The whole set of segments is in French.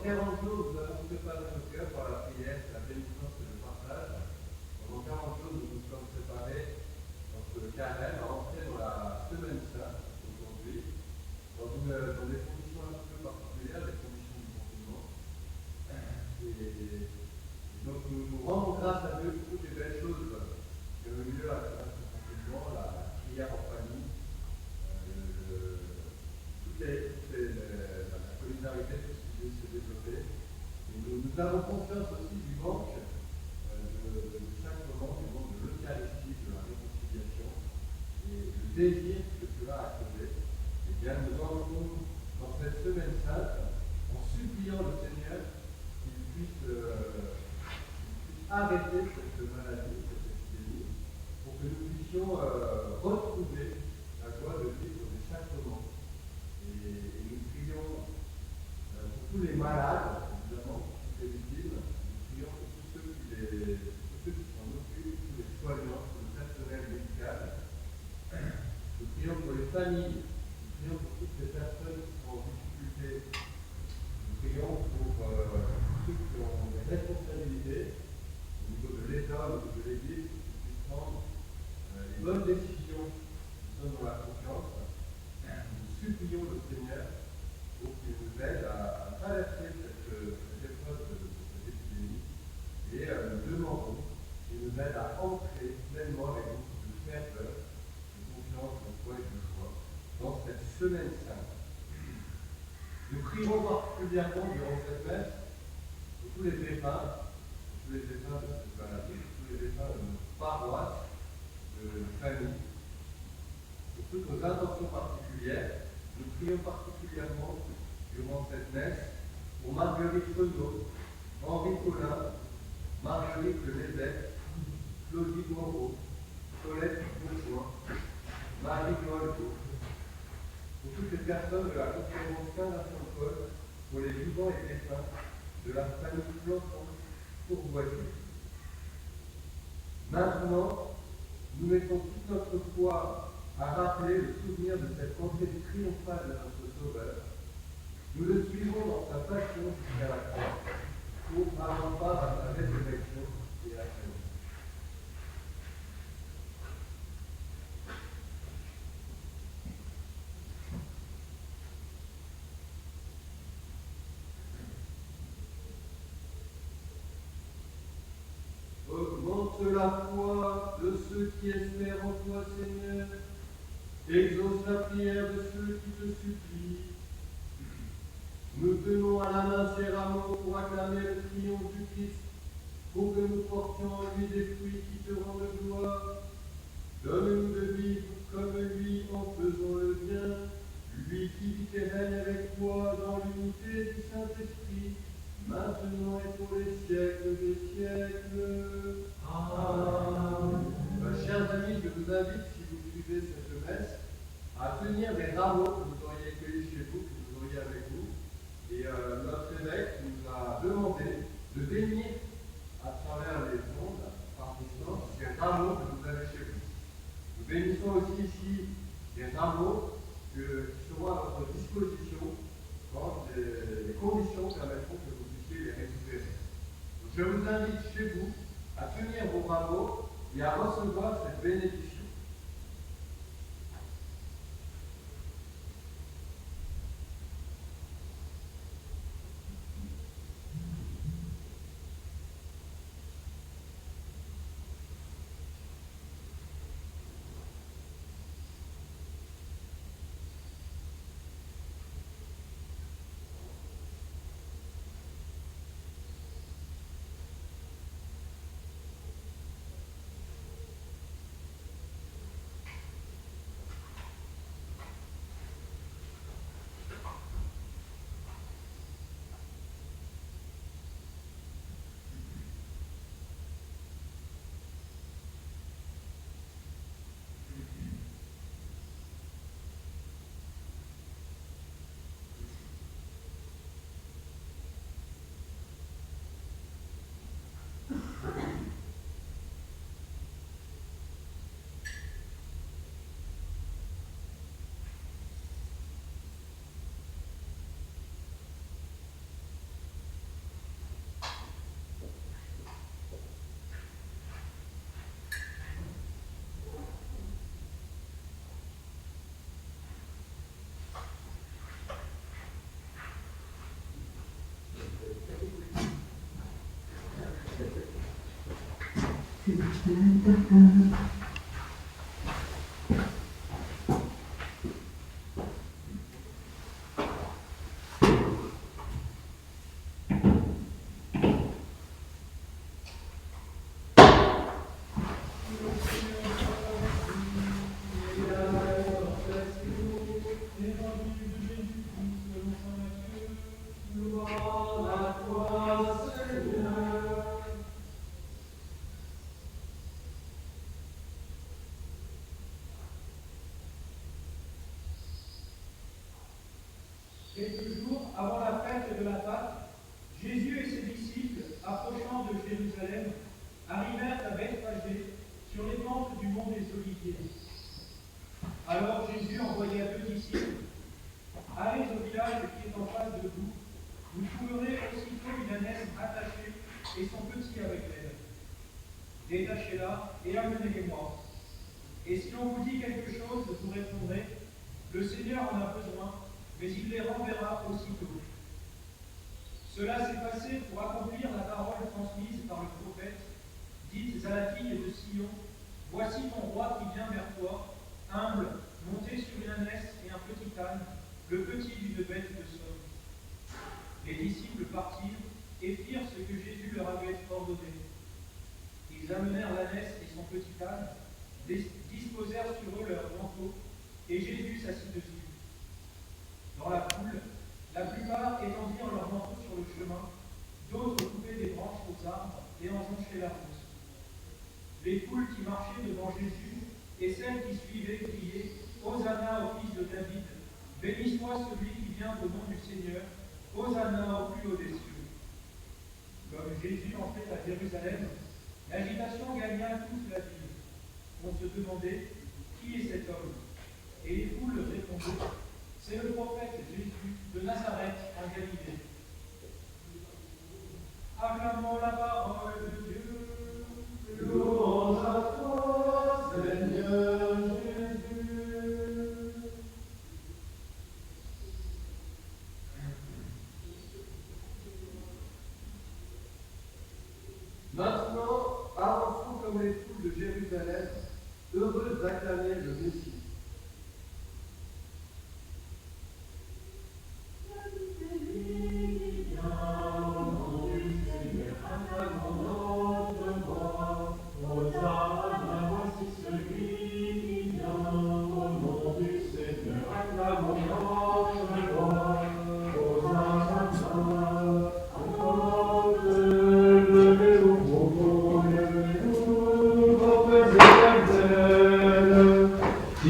pendant 40 jours, nous avons préparé nos cœurs par la prière, la pénitence et le partage. Pendant 40 jours, nous nous sommes préparés dans ce carême à entrer dans la semaine sainte aujourd'hui, dans des conditions un peu particulières, les conditions du confinement. Et donc nous rendons grâce à Dieu pour toutes les belles choses qui ont eu lieu à travers ce confinement, la prière en famille, la solidarité, tout ce qui s'est développé. Et nous avons conscience aussi du manque de chaque moment, du manque de l'Eucharistie, de la réconciliation, et du désir que cela a causé. Et bien, nous entrons dans cette semaine sainte en suppliant le Seigneur qu'il puisse arrêter cette maladie, cette épidémie, pour que nous puissions retrouver la joie de vivre de chaque moment. Et nous prions pour tous les malades, évidemment, pour toutes les victimes. Nous prions pour tous ceux qui s'en occupent, tous les soignants, tout le personnel médical. Nous prions pour les familles. Nous prions pour toutes les personnes qui sont en difficulté. Nous prions pour ceux qui ont des responsabilités au niveau de l'État, au niveau de l'Église, qui puissent prendre les bonnes décisions qui sont dans la confiance. Nous supplions le Seigneur pour qu'il nous aide à traverser cette épreuve de cette épidémie et nous demandons qu'il nous aide à entrer pleinement avec beaucoup de ferveur, de confiance, de foi et de joie dans cette semaine sainte. Nous prions particulièrement durant cette messe pour tous les défunts de cette maladie, pour tous les défunts de nos paroisses, de famille, pour toutes nos intentions particulières. Nous prions particulièrement durant cette messe pour Marguerite Renaud, Henri Collin, Marguerite de l'évêque, Claudie Moreau, Colette Bourgeois, Marie Golgo, pour toutes les personnes de la conférence Saint-Vincent-de-Paul, pour les vivants et défunts de la famille Planton Courvoisier. Maintenant, nous mettons toute notre foi à rappeler le souvenir de cette entrée triomphale de notre Sauveur. Nous le suivons dans sa passion jusqu'à la croix, pour avoir part à sa résurrection et à sa vie. Augmente la foi de ceux qui espèrent en toi, Seigneur. Exauce la prière de ceux qui te supplient. Nous tenons à la main ces rameaux pour acclamer le triomphe du Christ, pour que nous portions en lui des fruits qui te rendent gloire. Donne-nous de vivre comme lui en faisant le bien, lui qui vit et règne avec toi dans l'unité du Saint-Esprit, maintenant et pour les siècles des siècles. Amen. Chers amis, je vous invite, si vous suivez cette messe, à tenir les rameaux que vous auriez cueillis chez vous, que vous auriez avec vous. Et notre évêque nous a demandé de bénir à travers les ondes, par distance, ces rameaux que vous avez chez vous. Nous bénissons aussi ici des rameaux qui seront à votre disposition quand les conditions permettront que vous puissiez les récupérer. Donc, je vous invite chez vous à tenir vos rameaux et à recevoir cette bénédiction. Quelques jours avant la fête de la Pâque, Jésus et ses disciples, approchant de Jérusalem, arrivèrent à Bethphagée, sur les pentes du mont des Oliviers. Alors Jésus envoya 2 disciples. Allez au village qui est en face de vous, vous trouverez aussitôt une ânesse attachée et son petit avec elle. Détachez-la et amenez-les-moi. Et si on vous dit quelque chose, vous répondrez, le Seigneur en a besoin, mais il les renverra aussitôt. Cela s'est passé pour accomplir la parole transmise par le prophète. Dites à la fille de Sion, voici ton roi qui vient vers toi, humble, monté sur une ânesse et un petit âne, le petit d'une bête de somme. Les disciples partirent et firent ce que Jésus leur avait ordonné. Ils amenèrent l'ânesse et son petit âne, disposèrent sur eux leurs manteaux, et Jésus s'assit dessus. Dans la foule, la plupart étendirent leurs manteaux sur le chemin, d'autres coupaient des branches aux arbres et en jonchaient la route. Les foules qui marchaient devant Jésus et celles qui suivaient criaient « Hosanna au fils de David, béni soit celui qui vient au nom du Seigneur, Hosanna au plus haut des cieux. » Comme Jésus entrait à Jérusalem, l'agitation gagna toute la ville. On se demandait « Qui est cet homme ?» Et les foules répondaient « C'est le prophète Jésus de Nazareth en Galilée. » Acclamons la parole de Dieu. Louange à toi, Seigneur Jésus. Maintenant, avançons comme les foules de Jérusalem, heureuses d'acclamer le Messie.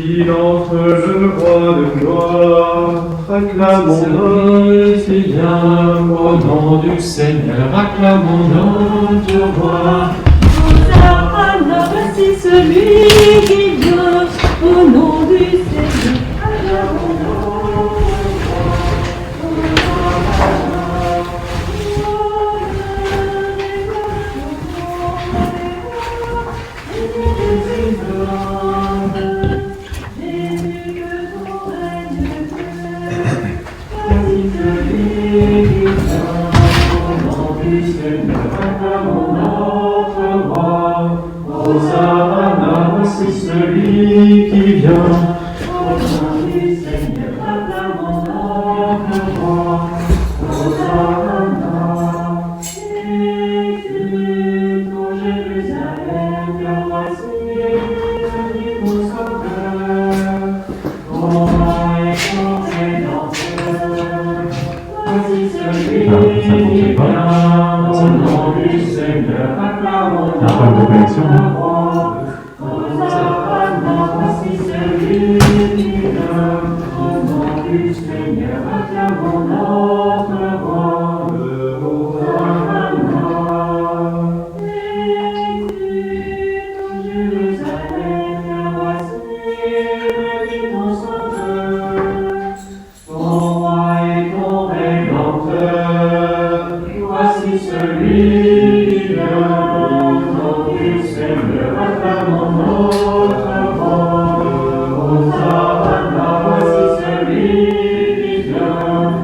Il entre le roi de gloire, acclamons notre vient au nom du Seigneur, acclamons notre roi. Hosanna, voici celui qui vient au nom du Seigneur, acclamons notre roi. Hosanna, voici celui qui vient. Au nom du Seigneur, acclamons notre roi. Hosanna. Exultons Jérusalem, car voici venu ton Sauveur. Ton roi est ton Rédempteur. Voici celui qui vient. Au nom du Seigneur, acclamons notre roi. Hosanna, voici celui qui vient. Au nom du Seigneur, acclamons notre roi. Hosanna. Exultons Jérusalem, car voici venu ton Sauveur. Ton roi est ton Rédempteur. Voici celui qui vient. Au nom du Seigneur, acclamons notre roi. Hosanna, voici celui qui vient.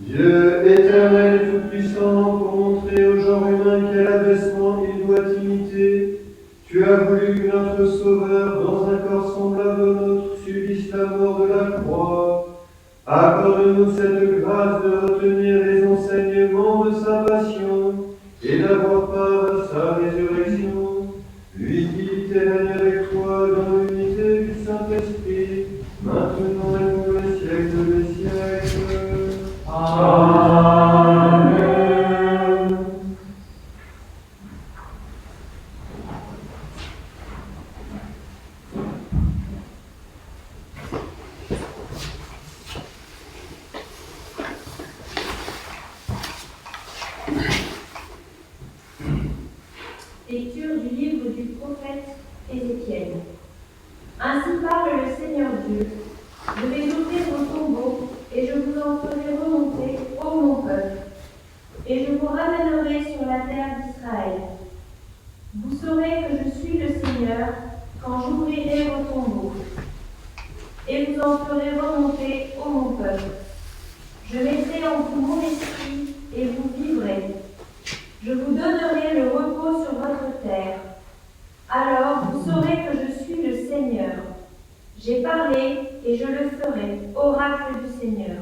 Dieu éternel et tout-puissant, pour montrer au genre humain quel abaissement il doit imiter, tu as voulu que notre Sauveur, dans un corps semblable au nôtre, subisse la mort de la croix. Accorde-nous cette grâce de retenir les enseignements de sa passion et d'avoir part à sa résurrection. Lui qui règne avec toi dans l'unité du Saint-Esprit, maintenant et pour les siècles des siècles. Amen. Lecture du livre du prophète Ézéchiel. Ainsi parle le Seigneur Dieu. Je vais ouvrir vos tombeaux et je vous en ferai remonter, ô mon peuple, et je vous ramènerai sur la terre d'Israël. Vous saurez que je suis le Seigneur quand j'ouvrirai vos tombeaux, et vous en ferez remonter, ô mon peuple. Je mettrai en vous mon esprit et vous vivrez. Je vous donnerai le repos sur votre terre. Alors vous saurez que je suis le Seigneur. J'ai parlé et je le ferai, oracle du Seigneur.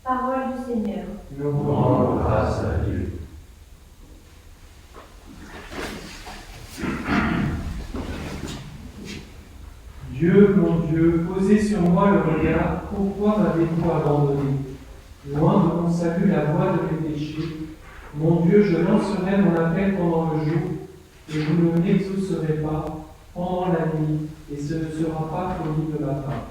Parole du Seigneur. Nous rendons grâce à Dieu. Dieu, mon Dieu, posez sur moi le regard, pourquoi m'avez-vous abandonné? Loin de mon salut la voie de mes péchés. Mon Dieu, je lancerai mon appel pendant le jour, et vous ne m'exaucerez pas pendant la nuit, et ce ne sera pas promis de ma part.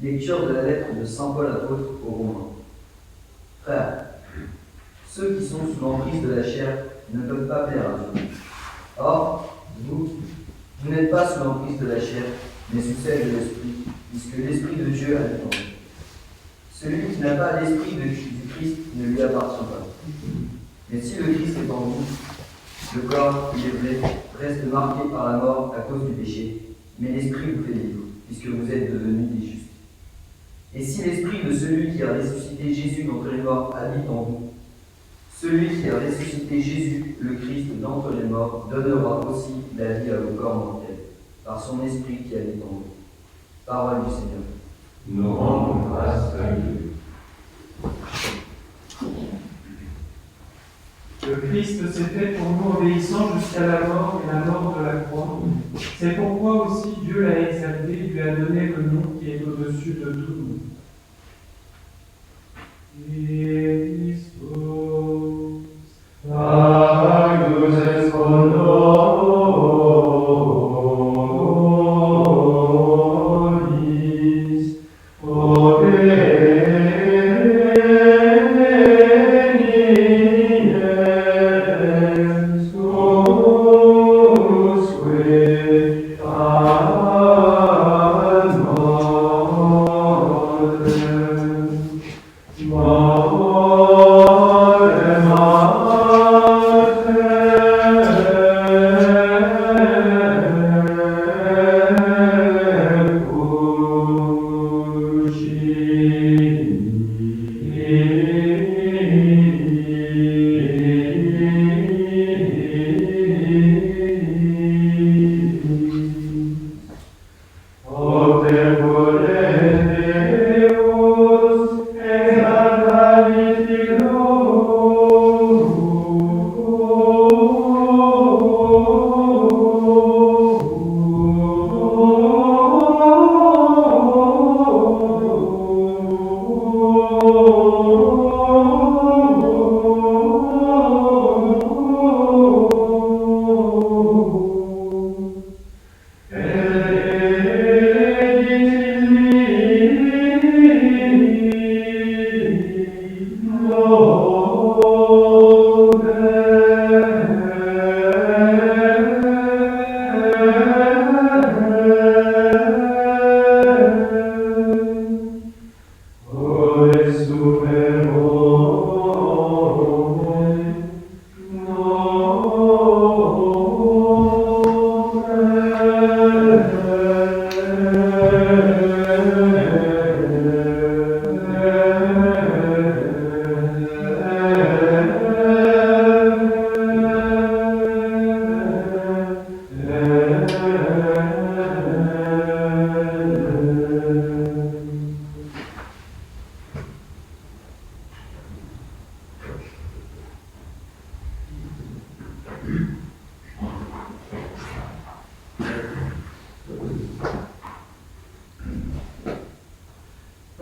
Lecture de la lettre de saint Paul apôtre aux Romains. Frères, ceux qui sont sous l'emprise de la chair ne peuvent pas plaire à Dieu. Or, vous n'êtes pas sous l'emprise de la chair, mais sous celle de l'Esprit, puisque l'Esprit de Dieu habite en vous. Celui qui n'a pas l'Esprit du Christ ne lui appartient pas. Mais si le Christ est en vous, le corps, il est vrai, reste marqué par la mort à cause du péché, mais l'Esprit vous fait vivre, puisque vous êtes devenus des justes. Et si l'Esprit de celui qui a ressuscité Jésus d'entre les morts habite en vous, celui qui a ressuscité Jésus, le Christ, d'entre les morts, donnera aussi la vie à vos corps mortels, par son Esprit qui habite en vous. Parole du Seigneur. Nous rendons grâce à Dieu. Le Christ s'est fait pour nous obéissant jusqu'à la mort et la mort de la croix. C'est pourquoi aussi Dieu l'a exalté, lui a donné le nom qui est au-dessus de tout nom. Christos, Agnus est honoris,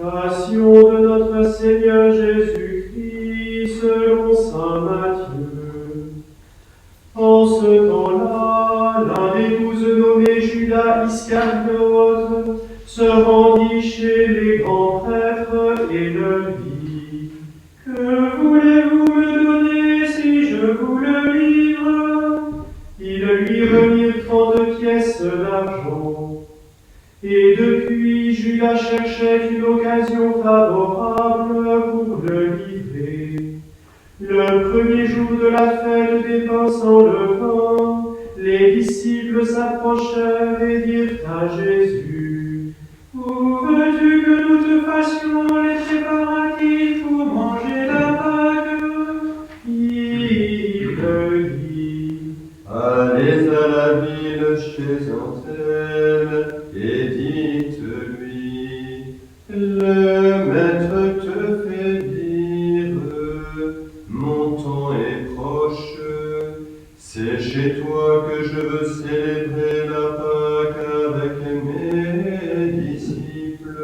Passion de notre Seigneur Jésus-Christ selon saint Matthieu. En ce temps-là, l'un des 12 nommés Judas Iscariote se rendit chez les grands prêtres et leur dit : Que voulez-vous me donner si je vous le livre ? Ils lui remirent 30 pièces d'argent. Et depuis, Judas cherchait une occasion favorable pour le livrer. Le premier jour de la fête des pains sans levain, les disciples s'approchèrent et dirent à Jésus : Où veux-tu que nous te fassions les préparatifs pour manger la Pâque ? Il dit : Allez à la ville chez un tel et dites-lui : Le Maître te fait dire, mon temps est proche, c'est chez toi que je veux célébrer la Pâque avec mes disciples.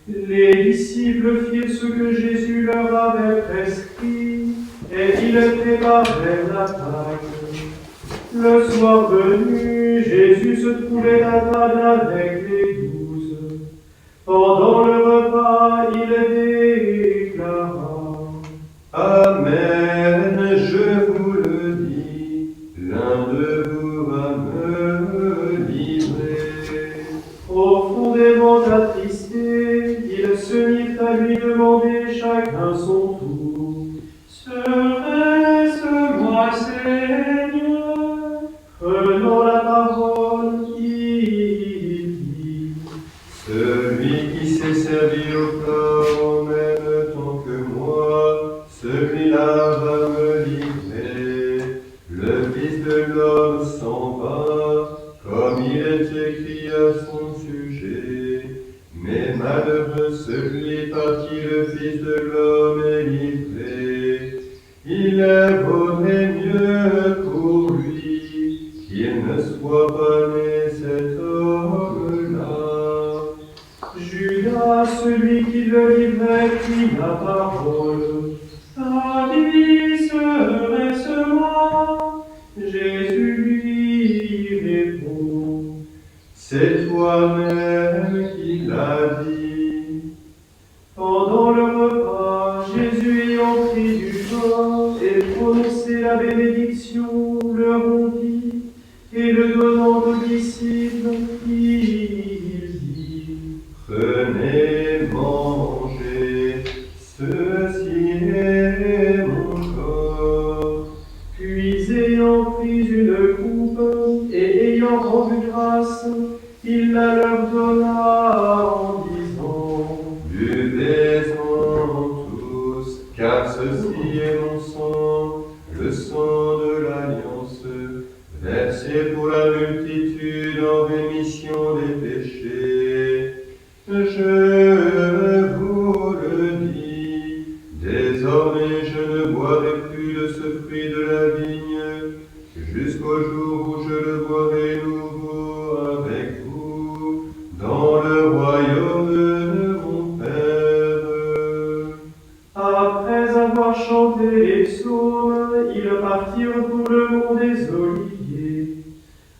Les disciples firent ce que Jésus leur avait prescrit, et ils préparèrent la Pâque. Le soir venu, Jésus se trouvait à table avec les 12. Pendant le repas, il déclara : Amen, je vous le dis, l'un de vous va me livrer. Profondément attristés, ils se mirent à lui demander chacun son tour. Serait-ce moi, Seigneur? Prenant la parole, il dit: Celui qui s'est servi au plat en même temps que moi, celui-là va me livrer. Le Fils de l'homme s'en va, comme il est écrit à son sujet. Mais malheureux celui par qui le Fils de l'homme est livré. Il vaudrait mieux pour lui qu'il ne soit pas né cet homme-là. Judas, celui qui le livrait, prit la parole. Rabbin, serait-ce moi? Jésus lui répond: C'est toi-même qui l'as dit. Pendant le repas, Jésus ayant pris du pain et prononcé la bénédiction, le rompit et le donnant aux disciples, il dit: Prenez, mangez, ceci est mon corps. Puis ayant pris une coupe et ayant rendu grâce, il la leur donna en disant: Buvez-en tous, car ceci est mon sang, le sang de l'alliance, versé pour la multitude en rémission des péchés. Je vous le dis, désormais je ne boirai plus de ce fruit de la vigne, jusqu'au jour où je le boirai nouveau avec vous, dans le royaume de mon Père. Après avoir chanté les psaumes, ils partirent pour le mont des Oliviers.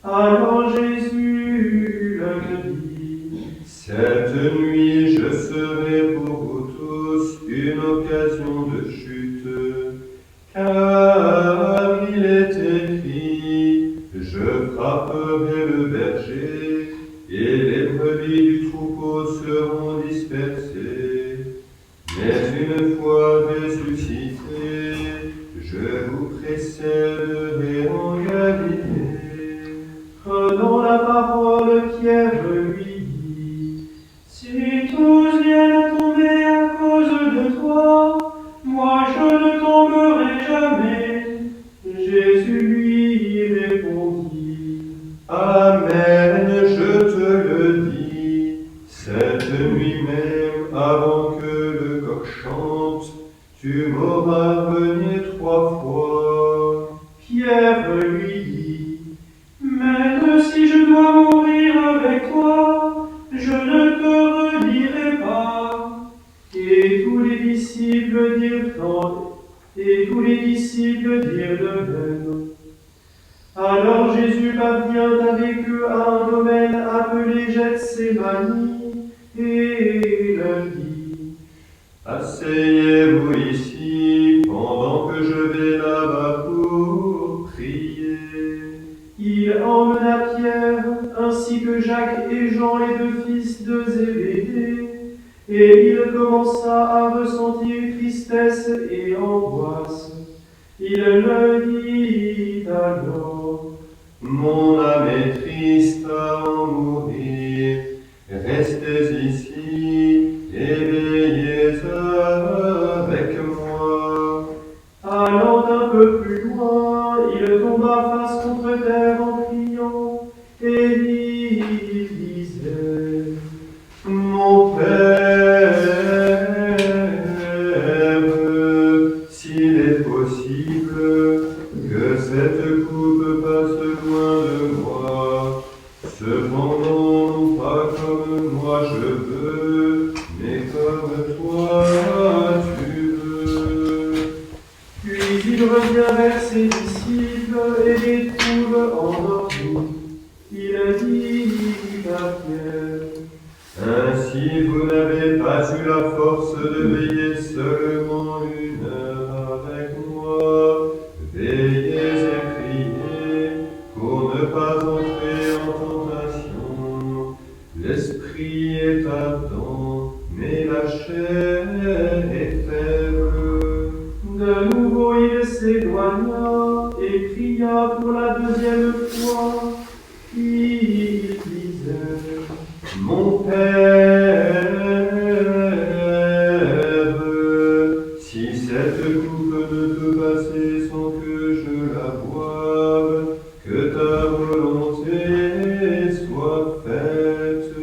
Alors Jésus leur dit: Cette nuit je serai pour vous tous une occasion de chute, car il est écrit, je frapperai le berger, et les brebis du troupeau seront dispersées. Mais une fois ressuscité, je vous précéderai en Galilée. Prenant la parole, Pierre lui dit: Si tous viennent à tomber à cause de toi, moi je ne tomberai jamais. Jésus lui répondit: Amen, je te le dis, cette nuit même, avant que le coq chante, tu m'auras renié 3 fois. Pierre lui dit: Même si je dois mourir avec toi, je ne te redierai pas. Et tous les disciples dirent de même. Alors Jésus parvient avec eux à un domaine appelé Gethsémani et leur dit: Asseyez-vous ici, pendant que je vais là-bas pour prier. Il emmena Pierre, ainsi que Jacques et Jean, les 2 fils de Zébédée, et il commença à ressentir tristesse et angoisse. Il leur dit alors: Mon âme est triste à en mourir, restez ici, éveillez avec moi. Allant un peu plus loin, il tomba face contre terre en criant, et il disait: Mon Père, s'il est possible que cette coupe passe loin de moi, cependant non pas comme moi je veux, mais comme toi tu veux. Puis il revient vers ses disciples et les trouve endormis. Il dit à Pierre: Ainsi vous n'avez pas eu la force de veiller seulement 1 heure. s'éloigna et pria pour la deuxième fois. Puis il disait: Mon Père, si cette coupe ne peut passer sans que je la boive, que ta volonté soit faite.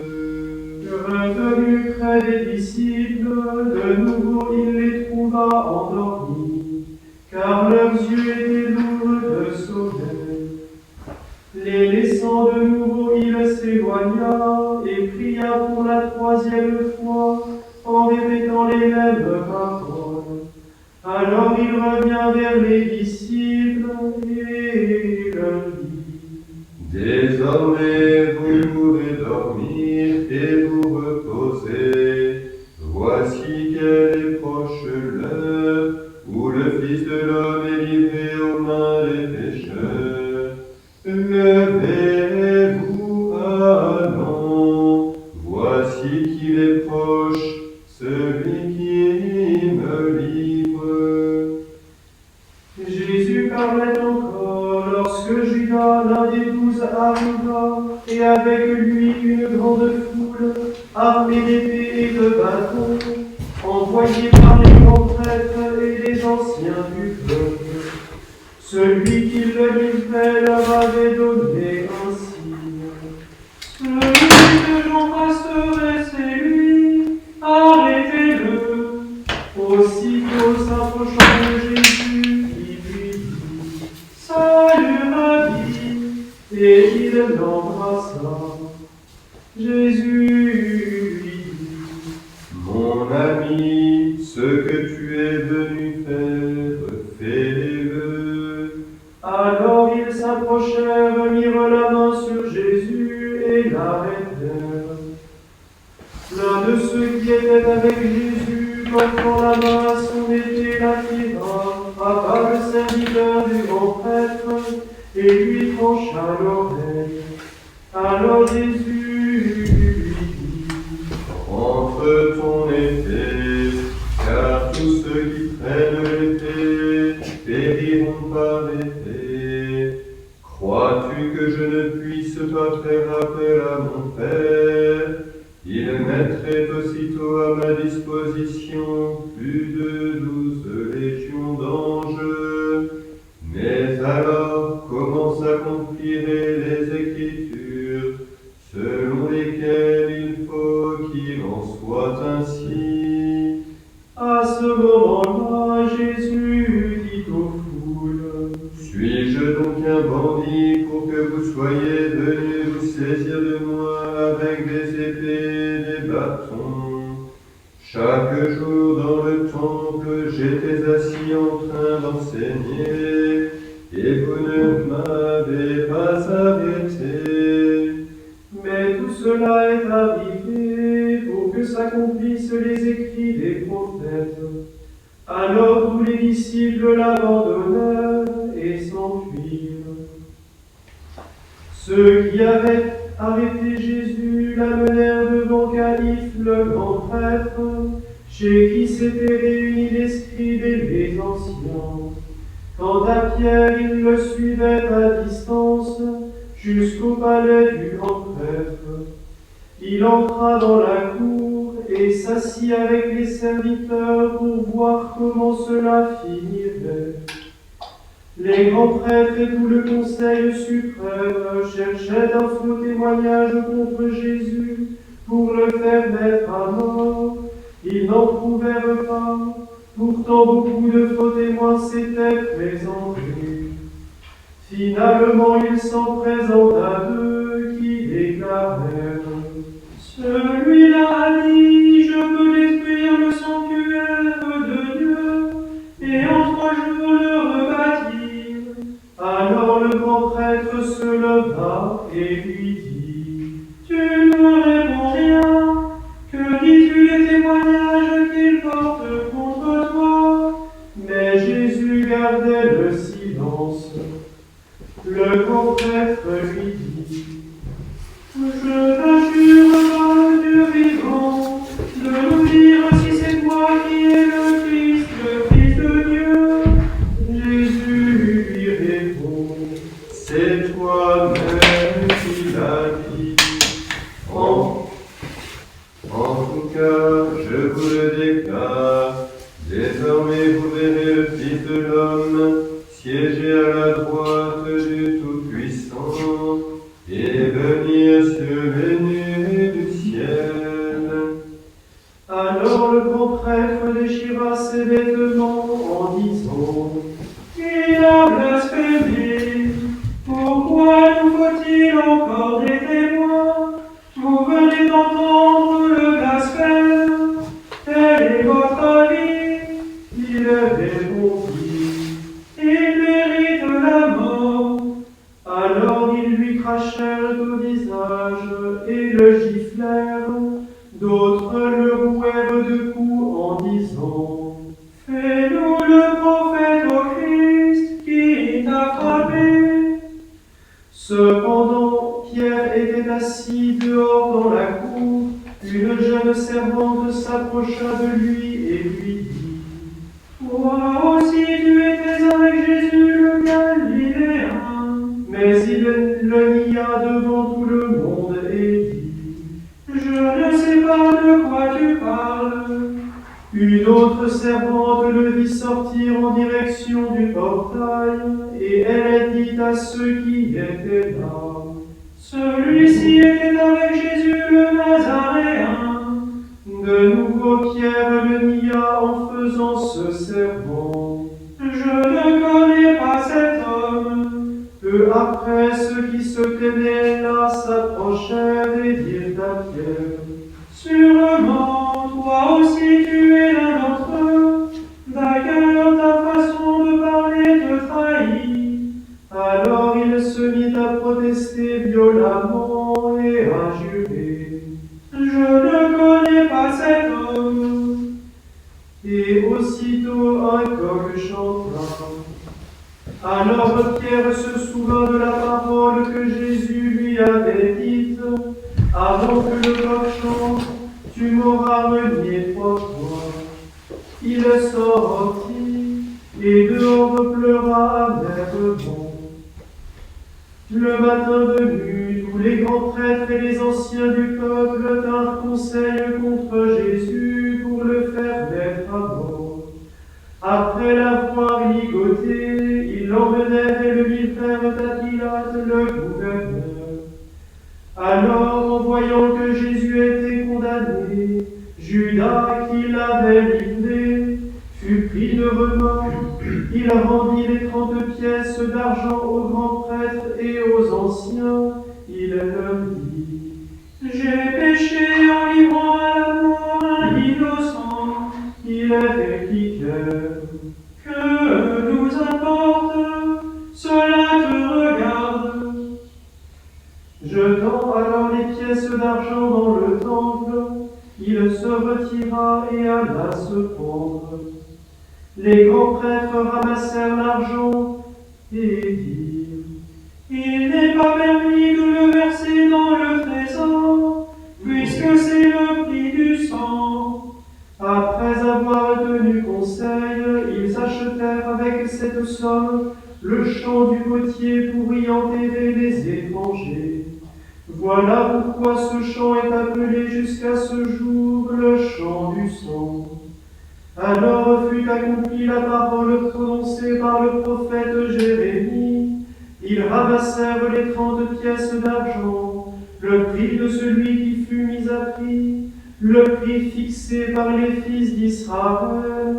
Revenu près des disciples, de nouveau il les trouva endormis, car leurs yeux étaient lourds de sommeil. Les laissant de nouveau, il s'éloigna et pria pour la troisième fois, en répétant les mêmes paroles. Alors il revient vers les disciples et leur dit: Désormais vous pouvez dormir et vous reposer. Voici qu'elle est proche l'heure où le Fils de l'homme est livré aux mains des pécheurs. Levez-vous, allons. Voici qu'il est proche, celui qui me livre. Jésus parlait encore lorsque Judas, l'un des 12, arriva, et avec lui une grande foule, armée d'épées et de bâtons, envoyés par les grands prêtres et les anciens du peuple. Celui qui le livrait leur avait donné un signe: celui que j'embrasserai, c'est lui, arrêtez-le. Aussitôt s'approchant de Jésus, il lui dit: Salut, Rabbi, et il l'embrassa. Jésus lui dit: Mon ami, ce que tu es venu faire, fais-le. Alors ils s'approchèrent, mirent la main sur Jésus et l'arrêtèrent. L'un de ceux qui étaient avec Jésus, portant la main à son épée, l'attira, frappa le serviteur du grand prêtre et lui trancha l'oreille. Alors Jésus lui dit: Rentre ton épée, car tous ceux qui prennent l'épée périront par l'épée. Crois-tu que je ne puisse pas faire appel à mon Père? Il mettrait aussitôt à ma disposition plus de 12 légions d'anges. Mais alors, comment s'accompliraient les Écritures, selon lesquelles il faut qu'il en soit ainsi? À ce moment-là, Jésus dit aux foules: Suis-je donc un bandit pour que vous soyez venus vous saisir de moi avec des épées et des bâtons? Chaque jour dans le temple, j'étais assis en train d'enseigner, et vous ne m'avez pas arrêté. Mais tout cela est arrivé pour que s'accomplissent les écrits des prophètes. Alors tous les disciples l'abandonnèrent et s'enfuirent. Ceux qui avaient arrêté Jésus l'amenèrent devant Caïphe, le grand prêtre, chez qui s'étaient réunis les scribes et les anciens. Quant à Pierre, il le suivait à distance jusqu'au palais du grand prêtre. Il entra dans la cour et s'assit avec les serviteurs pour voir comment cela finirait. Les grands prêtres et tout le conseil suprême cherchaient un faux témoignage contre Jésus pour le faire mettre à mort. Ils n'en trouvèrent pas. Pourtant beaucoup de faux témoins s'étaient présentés. Finalement, il s'en présenta deux qui déclarèrent: celui-là a dit: je peux détruire le sanctuaire de Dieu et en 3 jours le rebâtir. Alors le grand prêtre se leva et lui dit: tu ne réponds rien. Que dis-tu des témoignages qu'il porte contre toi? Mais Jésus gardait le silence. Le grand prêtre lui dit: je t'assure par Dieu vivant de nous dire si c'est toi qui es le Fils de Dieu. Jésus blasphémez? Pourquoi nous faut-il encore des témoins? Vous venez d'entendre le blasphème. Quel est votre avis? Il répondit: il mérite la mort. Alors ils lui crachèrent au visage et le giflèrent. D'autres le rouèrent de coups en disant: fais-nous le prophète au Christ qui t'a frappé. Cependant, Pierre était assis dehors dans la cour. Une jeune servante s'approcha de lui et lui dit: toi aussi tu étais avec Jésus le Galiléen. Mais il le nia devant tout le monde et dit: je ne sais pas de quoi tu parles. Une autre servante le vit sortir en direction du portail, et elle dit à ceux qui étaient là: celui-ci était avec Jésus le Nazaréen. De nouveau Pierre le nia en faisant ce serment: je ne connais pas cet homme. Peu après, ceux qui se tenaient là s'approchèrent et dirent à Pierre: sûrement, toi aussi tu es l'un d'entre eux. D'ailleurs, ta façon de parler te trahit. Alors il se mit à protester violemment et à jurer: je ne connais pas cet homme. Et aussitôt un coq chanta. Alors Pierre se souvint de la parole que Jésus lui avait dite: avant que le coq chante, tu m'auras renié 3 fois. Il sortit et dehors pleura amèrement. Le matin venu, tous les grands prêtres et les anciens du peuple tinrent conseil contre Jésus pour le faire mettre à mort. Après l'avoir ligoté, ils l'emmenèrent et le livrèrent à Pilate, le gouverneur. Alors, en voyant que Jésus était condamné, Judas, qui l'avait livré, fut pris de remords. Il rendit les 30 pièces d'argent aux grands prêtres et aux anciens. Il leur dit: j'ai péché en livrant à la mort un innocent. Ils répliquèrent: que nous importe, cela te regarde. Jetant alors les pièces d'argent dans le temple, il se retira et alla se pendre. Les grands prêtres ramassèrent l'argent et dirent: il n'est pas permis de le verser dans le trésor, puisque c'est le prix du sang. Après avoir tenu conseil, ils achetèrent avec cette somme le champ du potier pour y enterrer les étrangers. Voilà pourquoi ce champ est appelé jusqu'à ce jour le champ du sang. Alors fut accomplie la parole prononcée par le prophète Jérémie. Ils ramassèrent les 30 pièces d'argent, le prix de celui qui fut mis à prix, le prix fixé par les fils d'Israël,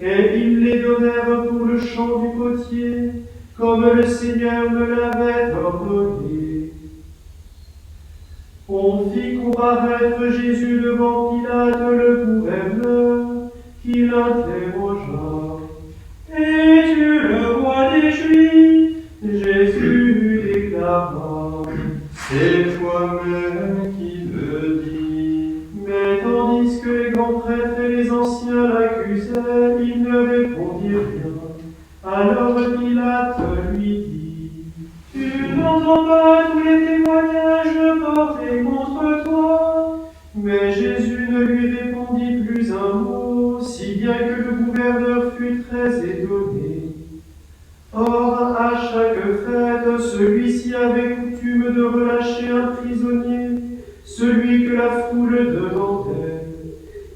et ils les donnèrent pour le champ du potier, comme le Seigneur me l'avait ordonné. On fit comparaître Jésus devant Pilate, le gouverneur, qui l'interrogea: es-tu le roi des Juifs? Jésus déclara: c'est toi-même qui le dis. Mais tandis que les grands prêtres et les anciens l'accusaient, il ne répondit rien. Alors Pilate lui dit: tu n'entends pas tous les témoignages portés contre toi? Mais Jésus ne lui répondit plus un mot, si bien que le gouverneur fut très étonné. Or, à chaque fête, celui-ci avait coutume de relâcher un prisonnier, celui que la foule demandait.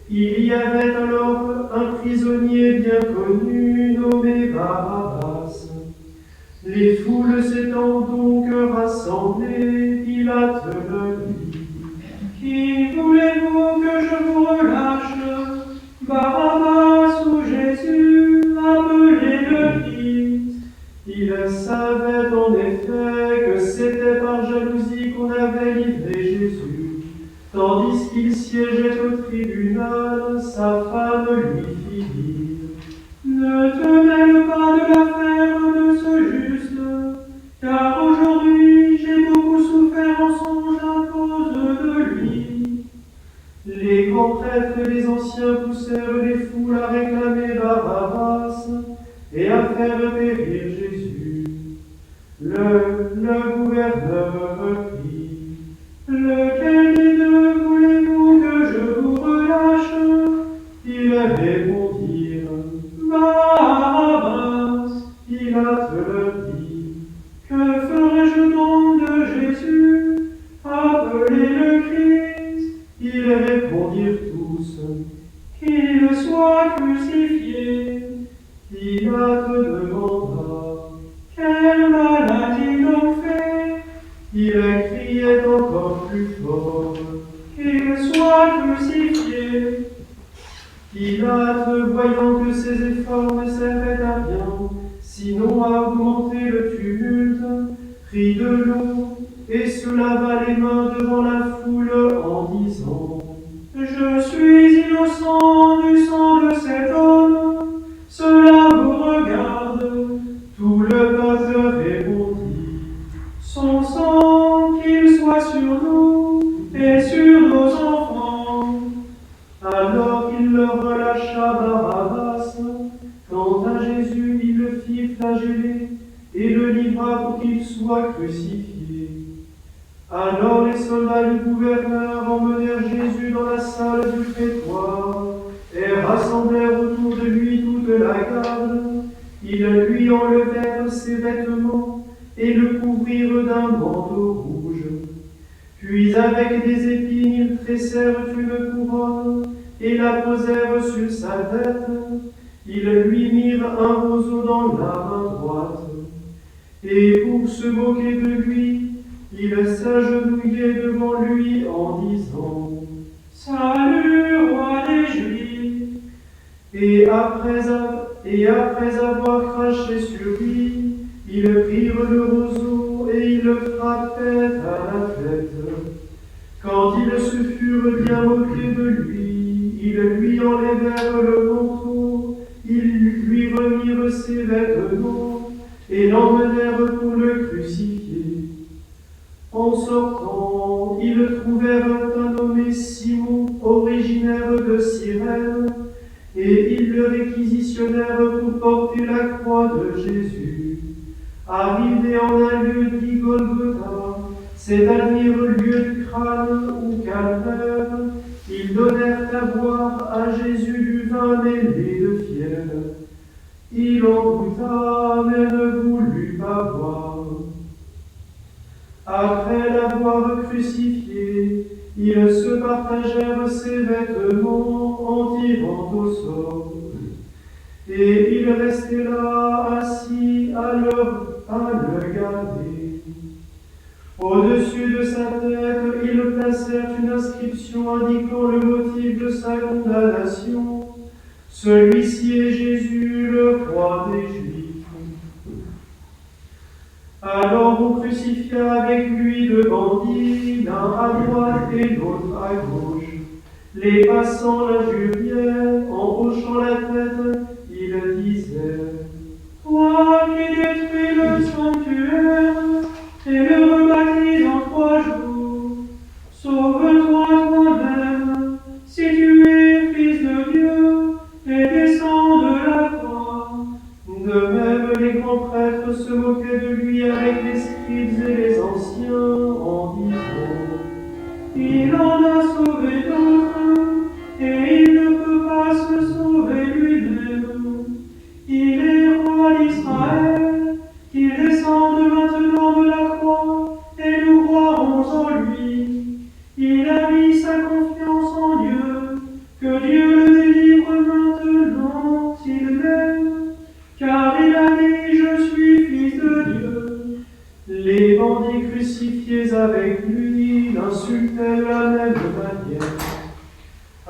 Il y avait alors un prisonnier bien connu, nommé Barabbas. Les foules s'étant donc rassemblées, Pilate leur dit: qui voulez-vous que je vous relâche, Barabbas ou Jésus, appelé le Christ? Ils Il savait en effet que c'était par jalousie qu'on avait livré Jésus. Tandis qu'il siégeait au tribunal, sa femme lui fit dire: Ne te mêle pas de l'affaire de ce juste, car aujourd'hui j'ai beaucoup souffert en songe à cause de lui. Les grands prêtres et les anciens poussèrent les foules à réclamer Barabbas et à faire périr Jésus. Le gouverneur reprit: Lequel des deux voulez-vous que je vous relâche? Ils répondirent: Barabbas. Pilate leur dit: Que ferai-je donc de Jésus, appelé le Christ? Ils répondirent tous: Qu'il soit crucifié. Pilate demanda: Quel mal a-t-il donc fait? Il criait encore plus fort: Qu'il soit crucifié. Pilate, voyant que ses efforts ne servaient à rien, sinon à augmenter le tumulte, prit de l'eau et se lava les mains devant la foule en disant: Je suis innocent du sang de cet homme, cela vous regarde. Tout le peuple répondit: Son sang, qu'il soit sur nous et sur nos enfants. Alors il leur relâcha Barabbas. Quant à Jésus, il le fit flageller et le livra pour qu'il soit crucifié. Alors les soldats du gouverneur emmenèrent Jésus dans la salle du prétoire et rassemblèrent autour de lui toute la garde. Ils lui enlevèrent ses vêtements et le couvrirent d'un manteau rouge. Puis avec des épines, ils tressèrent une couronne et la posèrent sur sa tête. Ils lui mirent un roseau dans la main droite. Et pour se moquer de lui, ils s'agenouillaient devant lui en disant: Salut, roi des Juifs. Et après avoir craché sur lui, ils prirent le roseau et ils le frappaient à la tête. Quand ils se furent bien moqués de lui, ils lui enlevèrent le manteau, ils lui remirent ses vêtements et l'emmenèrent pour le crucifier. En sortant, ils trouvèrent un nommé Simon, originaire de Cyrène, et ils le réquisitionnèrent pour porter la croix de Jésus. Arrivés en un lieu dit Golgotha, c'est-à-dire lieu du crâne ou calvaire, ils donnèrent à boire à Jésus du vin mêlé de fiel. Il en goûta, mais ne voulut pas boire. Après l'avoir crucifié, ils se partagèrent ses vêtements en tirant au sort. Et il restait là, assis à le garder. Au-dessus de sa tête, ils placèrent une inscription indiquant le motif de sa condamnation. Celui-ci est Jésus, le roi des Juifs. Alors on crucifia avec lui deux bandits, l'un à droite et l'autre à gauche. Les passants l'injuriaient, en hochant la tête, ils disaient: Toi qui détruis le sanctuaire et le rebâtis en 3 jours, sauve-toi toi-même, si tu es fils de Dieu, et descends de la croix. De même, les grands prêtres se moquaient de lui avec les scribes et les anciens, en disant: Il en a sauvé d'autres, et il ne peut pas se sauver lui-même. Il est roi d'Israël, qu'il descende maintenant de la croix, et nous croirons en lui. Il a mis sa confiance en Dieu, que Dieu le délivre maintenant s'il l'aime, car il a dit: Je suis fils de Dieu. Les bandits crucifiés avec lui l'insultaient de la même manière.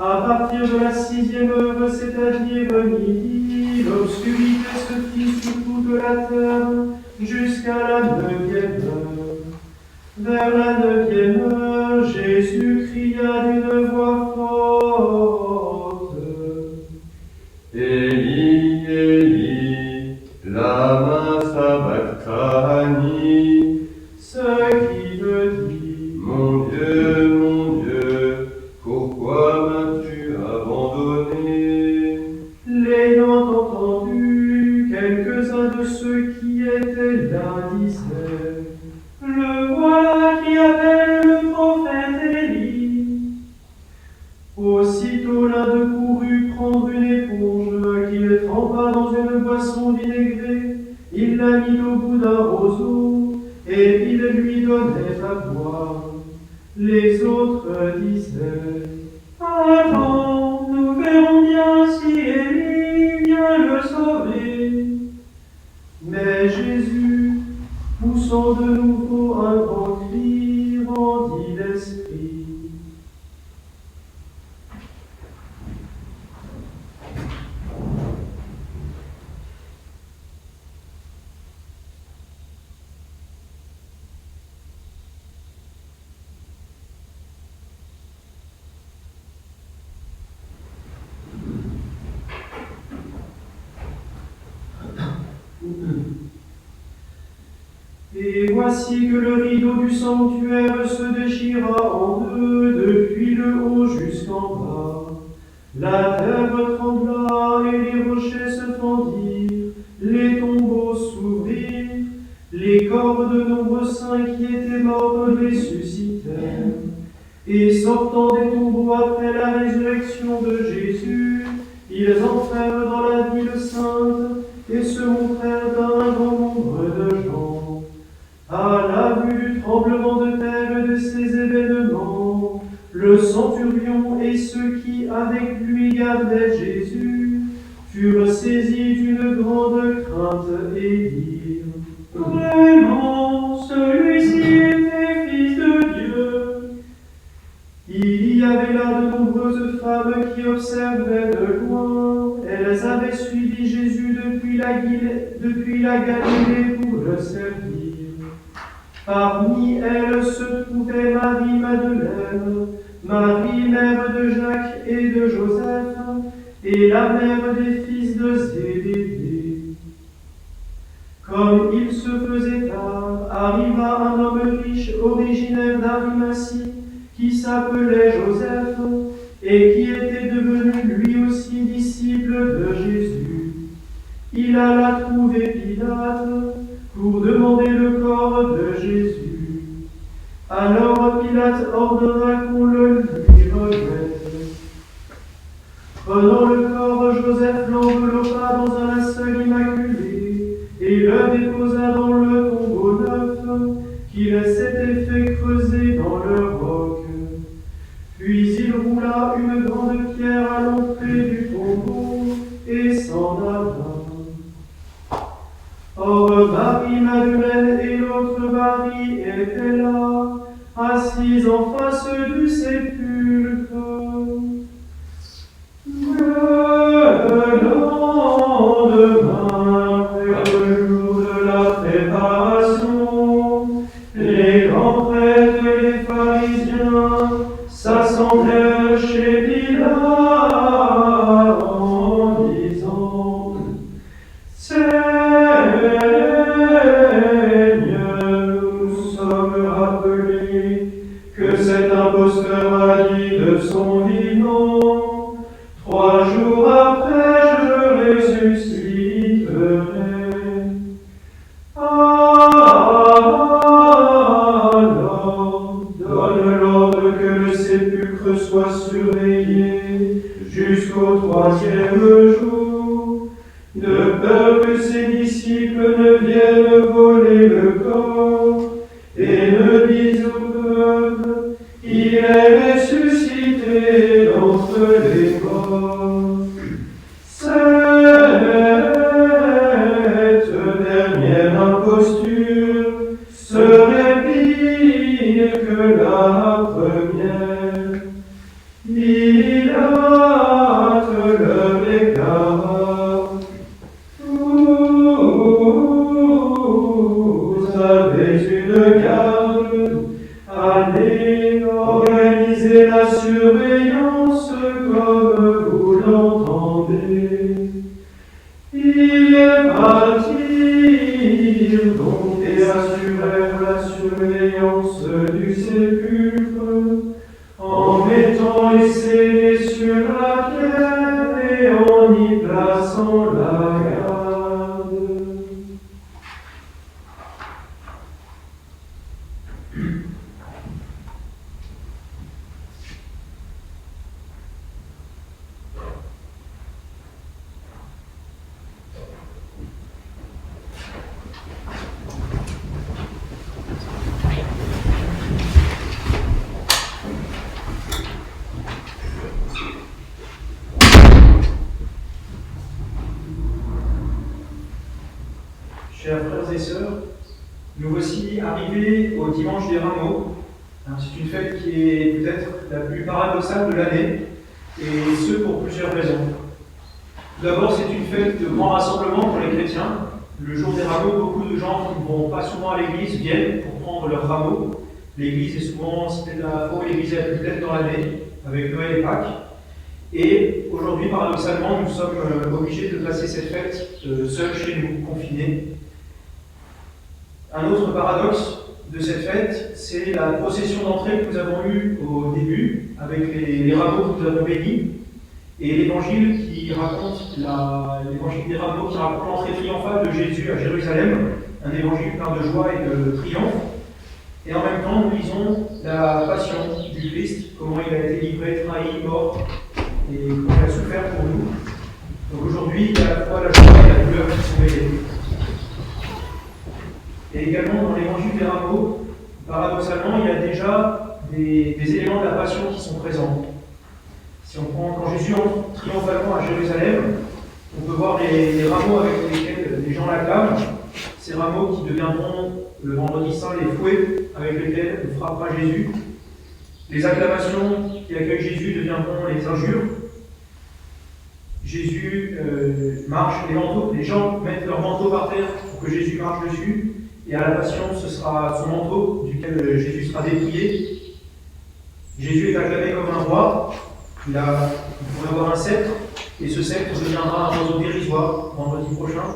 À partir de la 6e heure, c'est-à-dire midi, l'obscurité se fit sur toute la terre jusqu'à la 9e heure. Vers la 9e heure, Jésus cria d'une voix forte: Eli, Eli, lama sabachthani, ce qui veut dire: mon Dieu, pourquoi m'as-tu abandonné? L'ayant entendu, quelques-uns de ceux qui étaient là disaient: Le voilà qui appelle le prophète Élie. Aussitôt l'un d'eux courut prendre une éponge qu'il trempa dans une boisson vinaigrée, il la mit au bout d'un roseau, et il lui donnait à boire. Les autres disaient: Attends, nous verrons bien si Élie vient le sauver. Mais Jésus, poussant de nouveau un grand cri, rendit l'esprit. Et voici que le rideau du sanctuaire se déchira en deux, depuis le haut jusqu'en bas. La terre trembla et les rochers se fendirent, les tombeaux s'ouvrirent, les corps de nombreux saints qui étaient morts ressuscitèrent. Et sortant des tombeaux après la résurrection de Jésus, ils entrèrent dans la ville sainte et se montrèrent à un grand nombre de gens. À la vue du tremblement de terre et de ces événements, le centurion et ceux qui avec lui gardaient Jésus furent saisis d'une grande crainte et dirent: Vraiment, celui-ci était fils de Dieu. Il y avait là de nombreuses femmes qui observaient de loin. Elles avaient suivi Jésus depuis la Galilée pour le servir. Parmi elles se trouvait Marie-Madeleine, Marie, mère de Jacques et de Joseph, et la mère des fils de Zébédée. Comme il se faisait tard, arriva un homme riche originaire d'Arimathie, qui s'appelait Joseph, et qui était devenu lui aussi disciple de Jésus. Il alla trouver Pilate pour demander le corps de Jésus. Alors Pilate ordonna qu'on le lui remette. Prenant le corps, Joseph l'enveloppa dans un linceul immaculé et le déposa dans le tombeau neuf qu'il s'était fait creuser dans le roc. Puis il roula une grande pierre à l'entrée du tombeau et s'en alla. Or Marie-Madeleine et l'autre Marie étaient là, assises en face du sépulcre. Le lendemain, après le jour de la préparation, les grands prêtres et les pharisiens s'assemblèrent chez Pilate en disant: nous sommes rappelés que cet imposteur a dit de son vivant: 3 jours après je ressusciterai. Alors, donne l'ordre que le sépulcre soit surveillé jusqu'au 3e jour, de peur que ses disciples ne viennent voler le corps et ne disent au peuple: il est ressuscité d'entre les morts. Cette dernière imposture serait pire que la première. Pilate le déclara: Chers frères et sœurs, nous voici arrivés au dimanche des Rameaux. C'est une fête qui est peut-être la plus paradoxale de l'année, et ce pour plusieurs raisons. Tout d'abord, c'est une fête de grand rassemblement pour les chrétiens. Le jour des Rameaux, beaucoup de gens qui ne vont pas souvent à l'église viennent pour prendre leurs rameaux. L'église est souvent citée la fois où l'église est la plus pleine dans l'année, avec Noël et Pâques. Et aujourd'hui, paradoxalement, nous sommes obligés de passer cette fête seuls chez nous, confinés. Un autre paradoxe de cette fête, c'est la procession d'entrée que nous avons eue au début, avec les rameaux que nous avons bénis, et l'évangile qui raconte l'évangile des rameaux qui raconte l'entrée triomphale de Jésus à Jérusalem, un évangile plein de joie et de triomphe. Et en même temps, nous lisons la passion du Christ, comment il a été livré, trahi, mort, et comment il a souffert pour nous. Donc aujourd'hui, il y a à la fois la joie et la douleur qui sont mêlées. Et également dans l'évangile des rameaux, paradoxalement, il y a déjà des éléments de la passion qui sont présents. Si on prend quand Jésus entre triomphalement à Jérusalem, on peut voir les rameaux avec lesquels les gens l'acclament, ces rameaux qui deviendront le vendredi saint les fouets avec lesquels on frappera Jésus. Les acclamations qui accueillent Jésus deviendront les injures. Jésus marche, les gens mettent leur manteau par terre pour que Jésus marche dessus. Et à la Passion, ce sera son manteau duquel Jésus sera dépouillé. Jésus est acclamé comme un roi. Il pourrait avoir un sceptre, et ce sceptre deviendra un oiseau dérisoire vendredi prochain.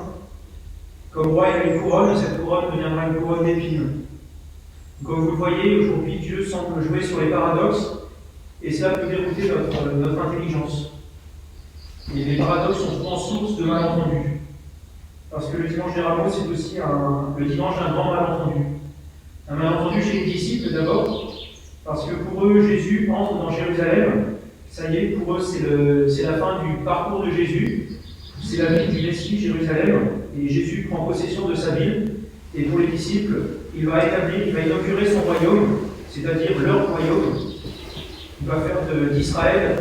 Comme roi, il a une couronne, et cette couronne deviendra une couronne d'épines. Comme vous le voyez, aujourd'hui, Dieu semble jouer sur les paradoxes, et cela peut dérouter notre intelligence. Et les paradoxes sont souvent source de malentendus. Parce que le dimanche des Rameaux, c'est aussi le dimanche d'un grand malentendu. Un malentendu chez les disciples d'abord, parce que pour eux, Jésus entre dans Jérusalem. Ça y est, pour eux, c'est la fin du parcours de Jésus. C'est la ville du Messie, Jérusalem. Et Jésus prend possession de sa ville. Et pour les disciples, il va inaugurer son royaume, c'est-à-dire leur royaume. Il va faire d'Israël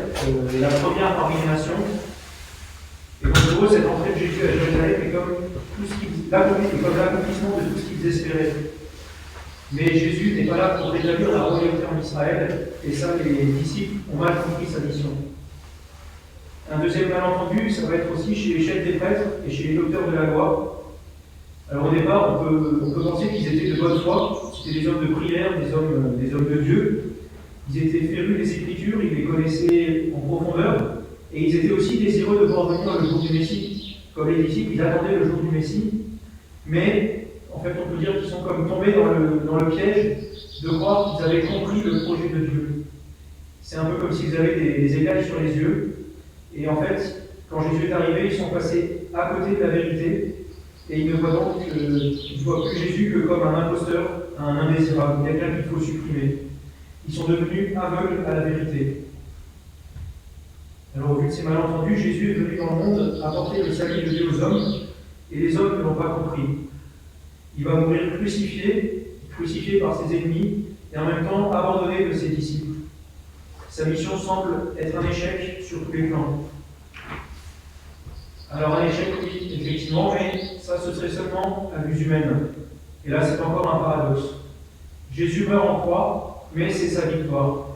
la première parmi les nations. Et donc pour eux, cette entrée de Jésus à Jérusalem est comme l'accomplissement de tout ce qu'ils espéraient. Mais Jésus n'est pas là pour rétablir la royauté en Israël, et ça, les disciples ont mal compris sa mission. Un deuxième malentendu, ça va être aussi chez les chefs des prêtres et chez les docteurs de la loi. Alors au départ, on peut penser qu'ils étaient de bonne foi, c'était des hommes de prière, des hommes de Dieu. Ils étaient férus des Écritures, ils les connaissaient en profondeur, et ils étaient aussi désireux de voir venir le jour du Messie. Comme les disciples, ils attendaient le jour du Messie, mais en fait, on peut dire qu'ils sont comme tombés dans le piège de croire qu'ils avaient compris le projet de Dieu. C'est un peu comme s'ils avaient des écailles sur les yeux, et en fait, quand Jésus est arrivé, ils sont passés à côté de la vérité, et ils ne voient donc ils voient plus Jésus que comme un imposteur, un indésirable, quelqu'un qu'il faut supprimer. Ils sont devenus aveugles à la vérité. Alors, au vu de ces malentendus, Jésus est venu dans le monde apporter le salut de Dieu aux hommes, et les hommes ne l'ont pas compris. Il va mourir crucifié par ses ennemis, et en même temps abandonné de ses disciples. Sa mission semble être un échec sur tous les plans. Alors un échec, oui, effectivement, mais ça ce serait seulement à vue humaine. Et là c'est encore un paradoxe. Jésus meurt en croix, mais c'est sa victoire.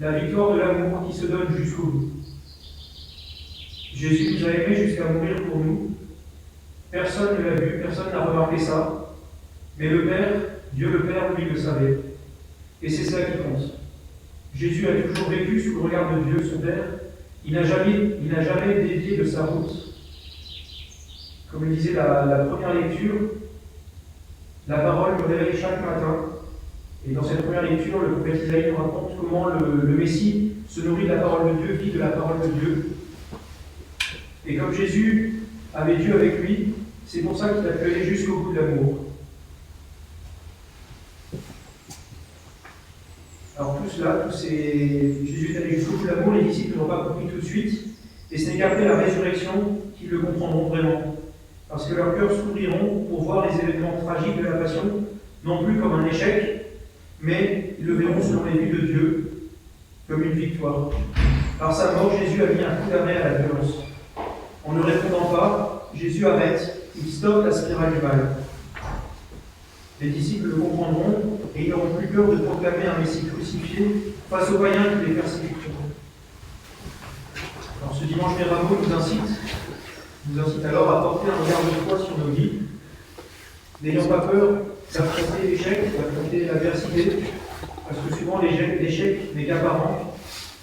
La victoire de l'amour qui se donne jusqu'au bout. Jésus nous a aimés jusqu'à mourir pour nous. Personne ne l'a vu, personne n'a remarqué ça. Mais le Père, Dieu le Père, lui le savait. Et c'est ça qui compte. Jésus a toujours vécu sous le regard de Dieu, son Père. Il n'a jamais dévié de sa route. Comme le disait la première lecture, la parole me réveille chaque matin. Et dans cette première lecture, le prophète Isaïe nous raconte comment le Messie se nourrit de la parole de Dieu, vit de la parole de Dieu. Et comme Jésus avait Dieu avec lui, c'est pour ça qu'il a pu aller jusqu'au bout de l'amour. tout cela, Jésus est allé jusqu'au bout de l'amour, les disciples n'ont pas compris tout de suite, et ce n'est qu'après la résurrection qu'ils le comprendront vraiment, parce que leurs cœurs s'ouvriront pour voir les événements tragiques de la Passion, non plus comme un échec, mais ils le verront selon les vues de Dieu, comme une victoire. Par sa mort, Jésus a mis un coup d'arrêt à la violence. En ne répondant pas, Jésus arrête, il stoppe la spirale du mal. Les disciples le comprendront et ils n'auront plus peur de proclamer un Messie crucifié face aux païens qui les persécuteront. Alors ce dimanche des Rameaux nous incite alors à porter un regard de foi sur nos vies, n'ayant pas peur d'affronter l'échec, d'affronter l'adversité, parce que souvent l'échec n'est qu'apparent,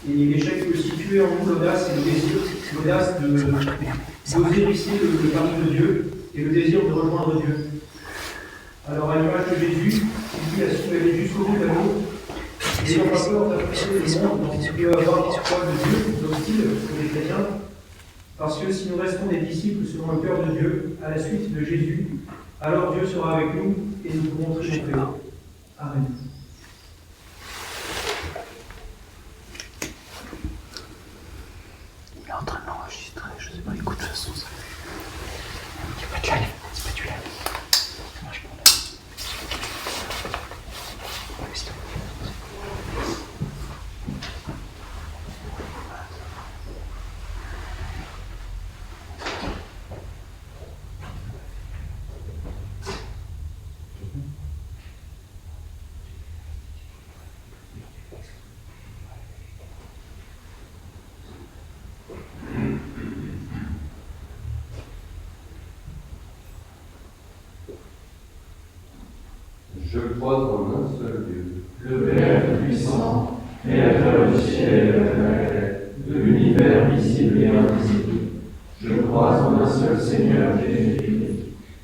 et l'échec peut situer en nous l'audace et le désir, l'audace d'oser risquer le pari de Dieu et le désir de rejoindre Dieu. Alors à l'image de Jésus, il a su aller jusqu'au bout de l'amour, n'ayant pas peur d'affronter le monde dont il peut avoir l'espoir de Dieu, hostile pour les chrétiens, parce que si nous restons des disciples selon le cœur de Dieu, à la suite de Jésus, alors Dieu sera avec nous et nous pourrons triompher. Amen. Il est en train d'enregistrer, je sais pas, écoute, de toute façon, ça. C'est pas du live, c'est pas du live. Ça marche pas là. Je crois en un seul Dieu, le Père Tout-Puissant, Créateur du ciel et de la terre, de l'univers visible et invisible. Je crois en un seul Seigneur Jésus-Christ,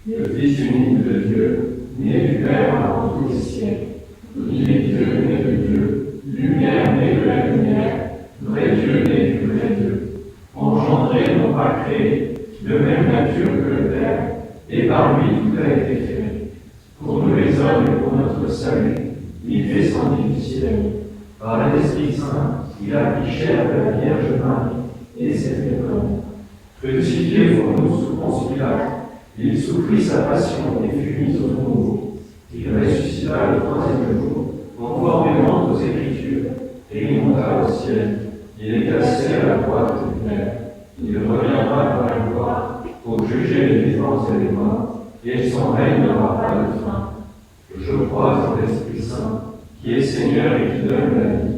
le Fils unique de Dieu, né du Père avant tous les siècles. Il est Dieu né de Dieu, lumière née de la lumière, vrai Dieu né du vrai Dieu, engendré non pas créé, de même nature que le Père, et par lui tout a été fait. Pour nous les hommes et pour notre salut, il descendit du ciel. Par l'Esprit Saint, il a pris chair de la Vierge Marie et s'est fait homme. Crucifié pour nous sous Ponce Pilate, il souffrit sa passion et fut mis au tombeau. Il ressuscita le troisième jour, conformément aux Écritures, et il monta au ciel. Il est assis à la droite du Père. Il reviendra dans la gloire pour juger les vivants et les morts, et son règne n'aura pas de fin. Je crois en l'Esprit Saint, qui est Seigneur et qui donne la vie.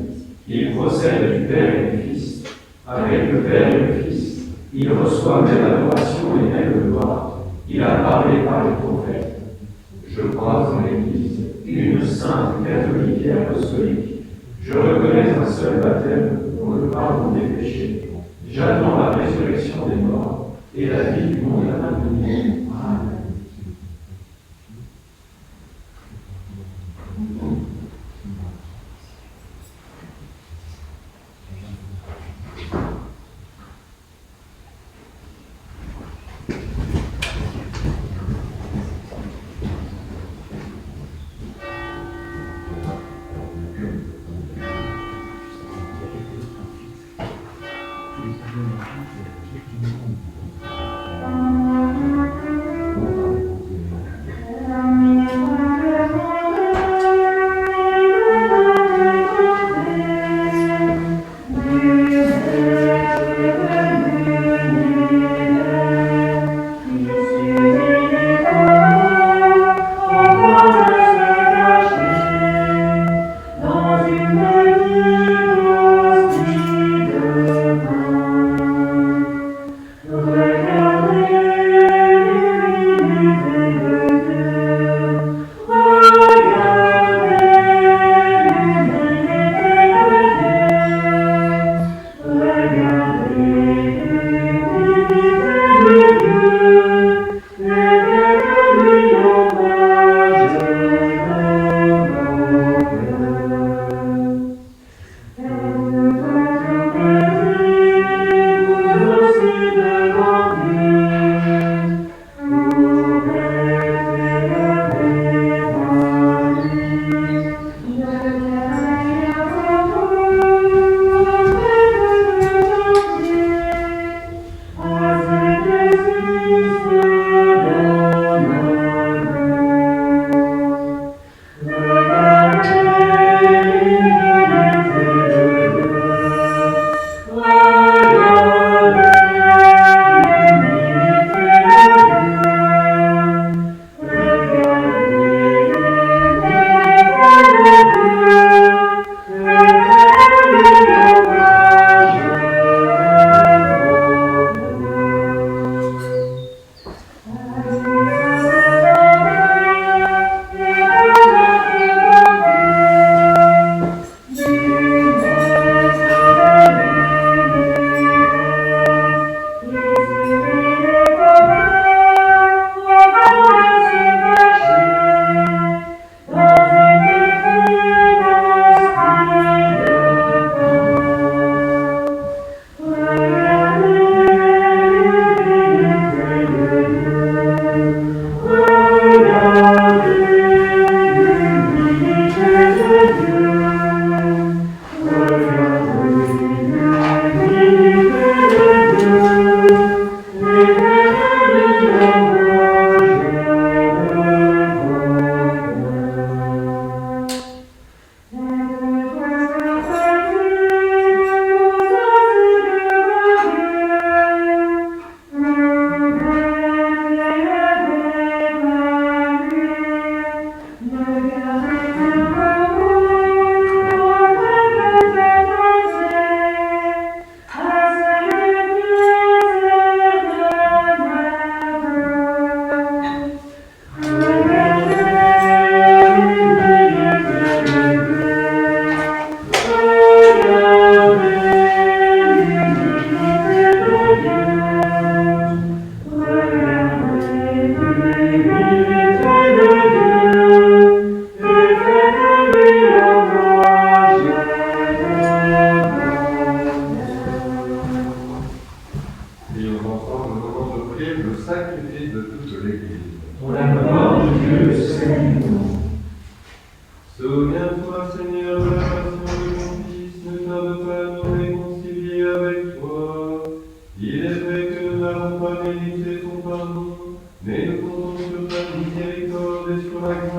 Il procède du Père et du Fils. Avec le Père et le Fils, il reçoit même adoration et même gloire. Il a parlé par les prophètes. Je crois en l'Église, une sainte, catholique et apostolique. Je reconnais un seul baptême pour le pardon des péchés. J'attends la résurrection des morts et la vie du monde à venir. Amen.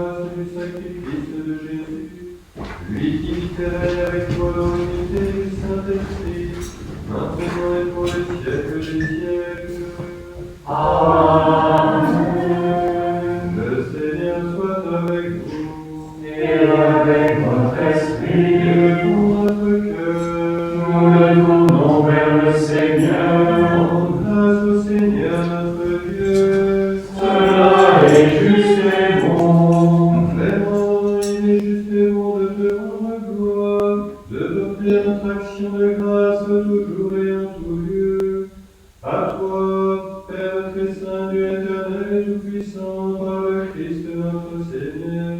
grâce du sacrifice de Jésus, lui qui vit et règne avec toi dans l'unité du Saint-Esprit, maintenant et pour les siècles des siècles. Amen. Le Seigneur soit avec vous. Et avec votre esprit, Élevons notre cœur. nous le tournons vers le Seigneur. Rendons grâce au Seigneur notre Dieu. Cela est juste et bon. Vraiment, il est juste et bon de te rendre gloire, de t'offrir notre action de grâce toujours et en tout lieu. À toi, Père très saint, Dieu éternel et tout-puissant, par le Christ notre Seigneur.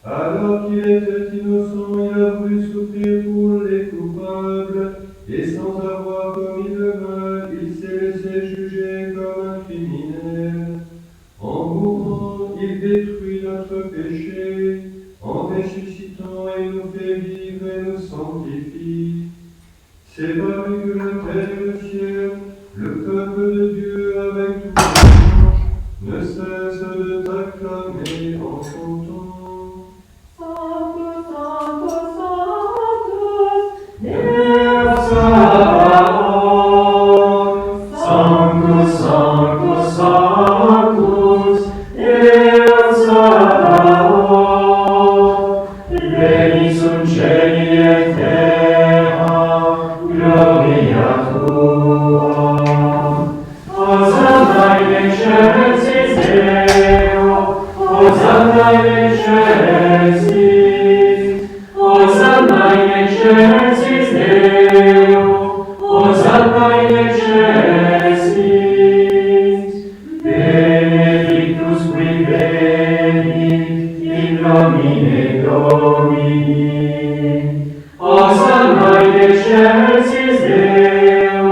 Alors qu'il était innocent, il a voulu souffrir pour les coupables, et sans avoir commis le mal, il s'est laissé juger comme un criminel. En mourant, il détruit notre péché, en ressuscitant, il nous fait vivre et nous sanctifie. C'est par lui que la terre et le ciel, le peuple de Dieu avec tous les anges, ne cesse de t'acclamer en chantant. Sanctus, Sanctus, Sanctus, Deus Sabaoth, veni sunt cieli et terra, gloria tua. Hosanna in excelsis Deo, Hosanna in excelsis, Hosanna in excelsis Deo, Hosanna in excelsis, benedictus qui venit in nomine Domini. Hosanna in excelsis Deo,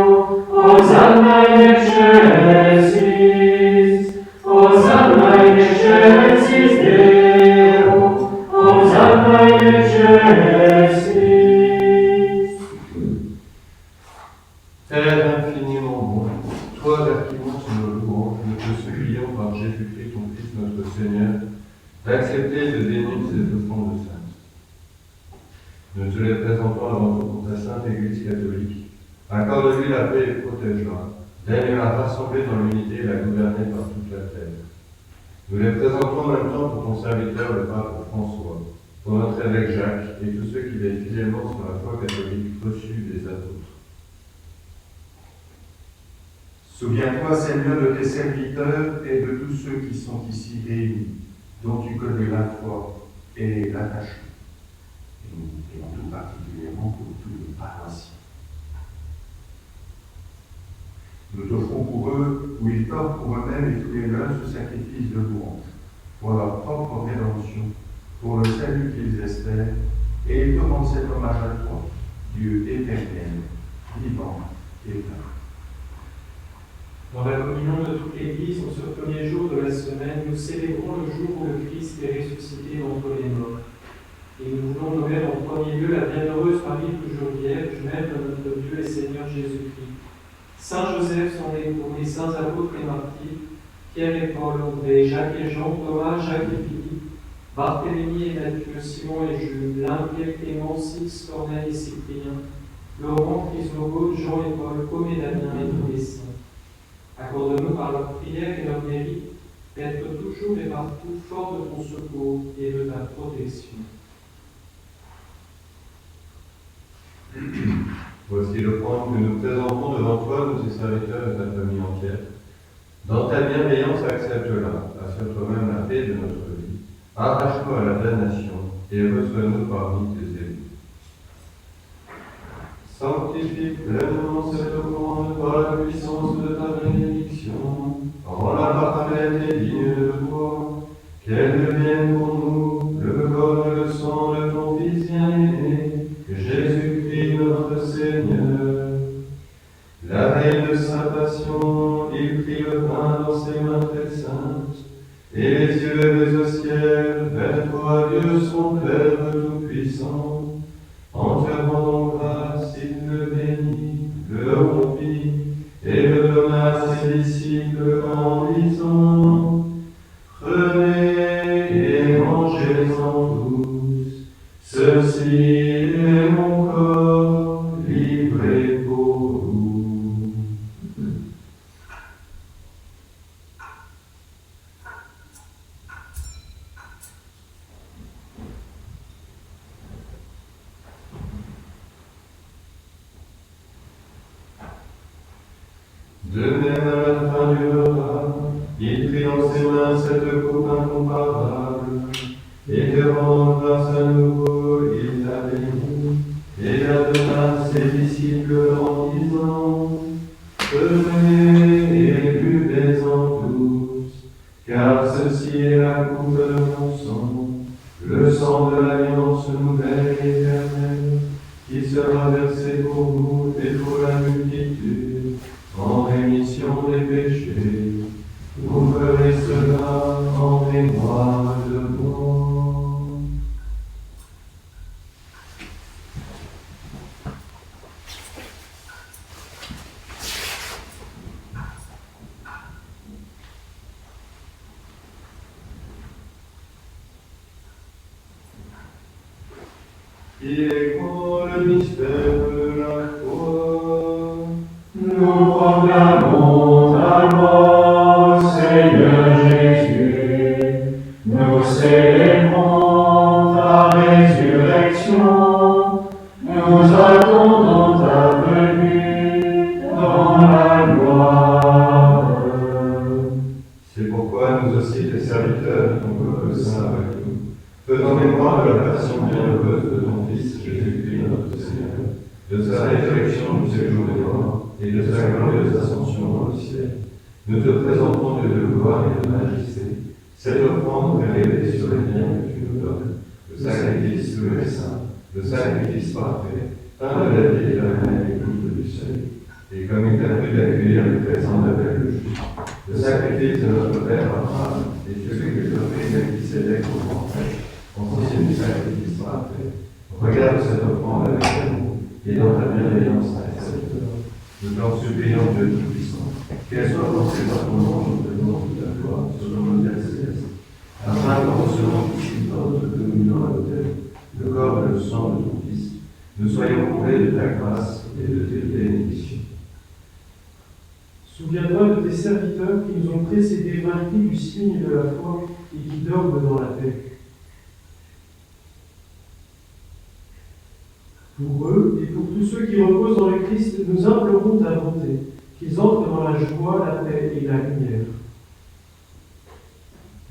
Hosanna in excelsis, Hosanna in excelsis Deo, Hosanna in excelsis. Père infiniment bon, toi vers qui monte nos louanges, nous te supplions par Jésus-Christ, ton Fils, notre Seigneur, d'accepter de bénir ces offrandes saintes. Nous te les présentons avant tout pour ta sainte Église catholique. Accorde-lui la paix et protège-la. Daigne-la rassembler dans l'unité et la gouverner par toute la terre. Nous les présentons en même temps pour ton serviteur, le pape François, pour notre évêque Jacques et tous ceux qui veillent fidèlement sur la foi catholique reçue des apôtres. Souviens-toi, Seigneur, de tes serviteurs et de tous ceux qui sont ici réunis, dont tu connais la foi et l'attachement. Et nous prions tout particulièrement pour tous les paroissiens. Nous t'offrons pour eux, où ils portent pour eux-mêmes et tous les leurs ce sacrifice de louange, pour leur propre rédemption, pour le salut qu'ils espèrent, et ils te rendent cet hommage à toi, Dieu éternel, vivant et vrai. Dans la communion de toute l'Église, en ce premier jour de la semaine, nous célébrons le jour où le Christ est ressuscité d'entre les morts. Et nous voulons nommer en premier lieu la bienheureuse Marie toujours vierge, mère de notre Dieu et Seigneur Jésus-Christ. Saint Joseph, son époux, les saints apôtres et martyrs, Pierre et Paul, André, Jacques et Jean, Thomas, Jacques et Philippe, Barthélemy et Matthieu, Simon et Jules, Limpe, Clément, Six, Corneille et Cyprien, Laurent, Chrysologue, Jean et Paul, Côme et Damien et tous les saints. Accorde-nous par leur prière et leur mérite d'être toujours et partout forts de ton secours et de ta protection. Voici l'offrande que nous présentons devant toi, nous tes serviteurs et ta famille entière. Dans ta bienveillance, accepte-la, assure toi-même la paix de notre vie. Arrache-nous à la damnation et reçois-nous parmi tes élus. Sanctifie pleinement cette offrande par la puissance de ta bénédiction. Rends-la parfaite et digne de toi, qu'elle devienne pour nous le corps et le sang de ton Fils bien-aimé, Jésus-Christ notre Seigneur. La veille de sa passion, il prit le pain dans ses mains très saintes, et les yeux levés au ciel, vers toi, Dieu son Père tout-puissant. En te rendant grâce, il le bénit, le rompit, et le donna à ses disciples en disant: Prenez et mangez. mangez-en tous. Ceci est mon corps livré pour vous. De même, à la fin du repas, il prit dans ses mains cette coupe incomparable, et devant grâce à nouveau, il la bénit, et la donna à ses disciples en disant, prenez et buvez-en tous, car ceci est la coupe de mon sang, le sang de l'alliance nouvelle et éternelle, qui sera versé pour vous et pour la multitude, en rémission des péchés. Vous ferez cela en mémoire de moi. Il est grand le mystère de la foi. Nous proclamons ta mort, Seigneur Jésus. Nous célébrons ta résurrection. Nous attendons ta venue dans la gloire. C'est pourquoi nous aussi, les serviteurs de ton peuple saint avec nous, faisons mémoire de la passion bienheureuse de ton Fils Jésus-Christ notre Seigneur, de sa résurrection du séjour des morts et de sa glorieuse ascension dans le ciel. Nous te présentons, Dieu de gloire et de majesté, cette offrande élevée sur les biens que tu nous donnes, le sacrifice pur et saint, le sacrifice parfait, un de la vie éternelle et écoute du seuil. Et comme il t'a plu d'accueillir le présent d'Abel le juste, le sacrifice de notre Père Abraham et celui que tu as pris Melchisédek au grand prêtre, constitue du sacrifice parfait. Regarde cette offrande avec amour et dans ta bienveillance accepte-la. Nous t'en supplions, Dieu Tout-Puissant, qu'elle soit portée par ton nom, nous te demandons toute la gloire sur l'autel céleste, afin qu'en recevant ici dans notre communion à l'autel, le corps et le sang de ton Fils, nous soyons comblés de ta grâce et de tes bénédictions. Souviens-toi de tes serviteurs qui nous ont précédés vaincus du signe de la foi et qui dorment dans la paix. Pour eux et pour tous ceux qui reposent dans le Christ, nous implorons ta bonté, qu'ils entrent dans la joie, la paix et la lumière.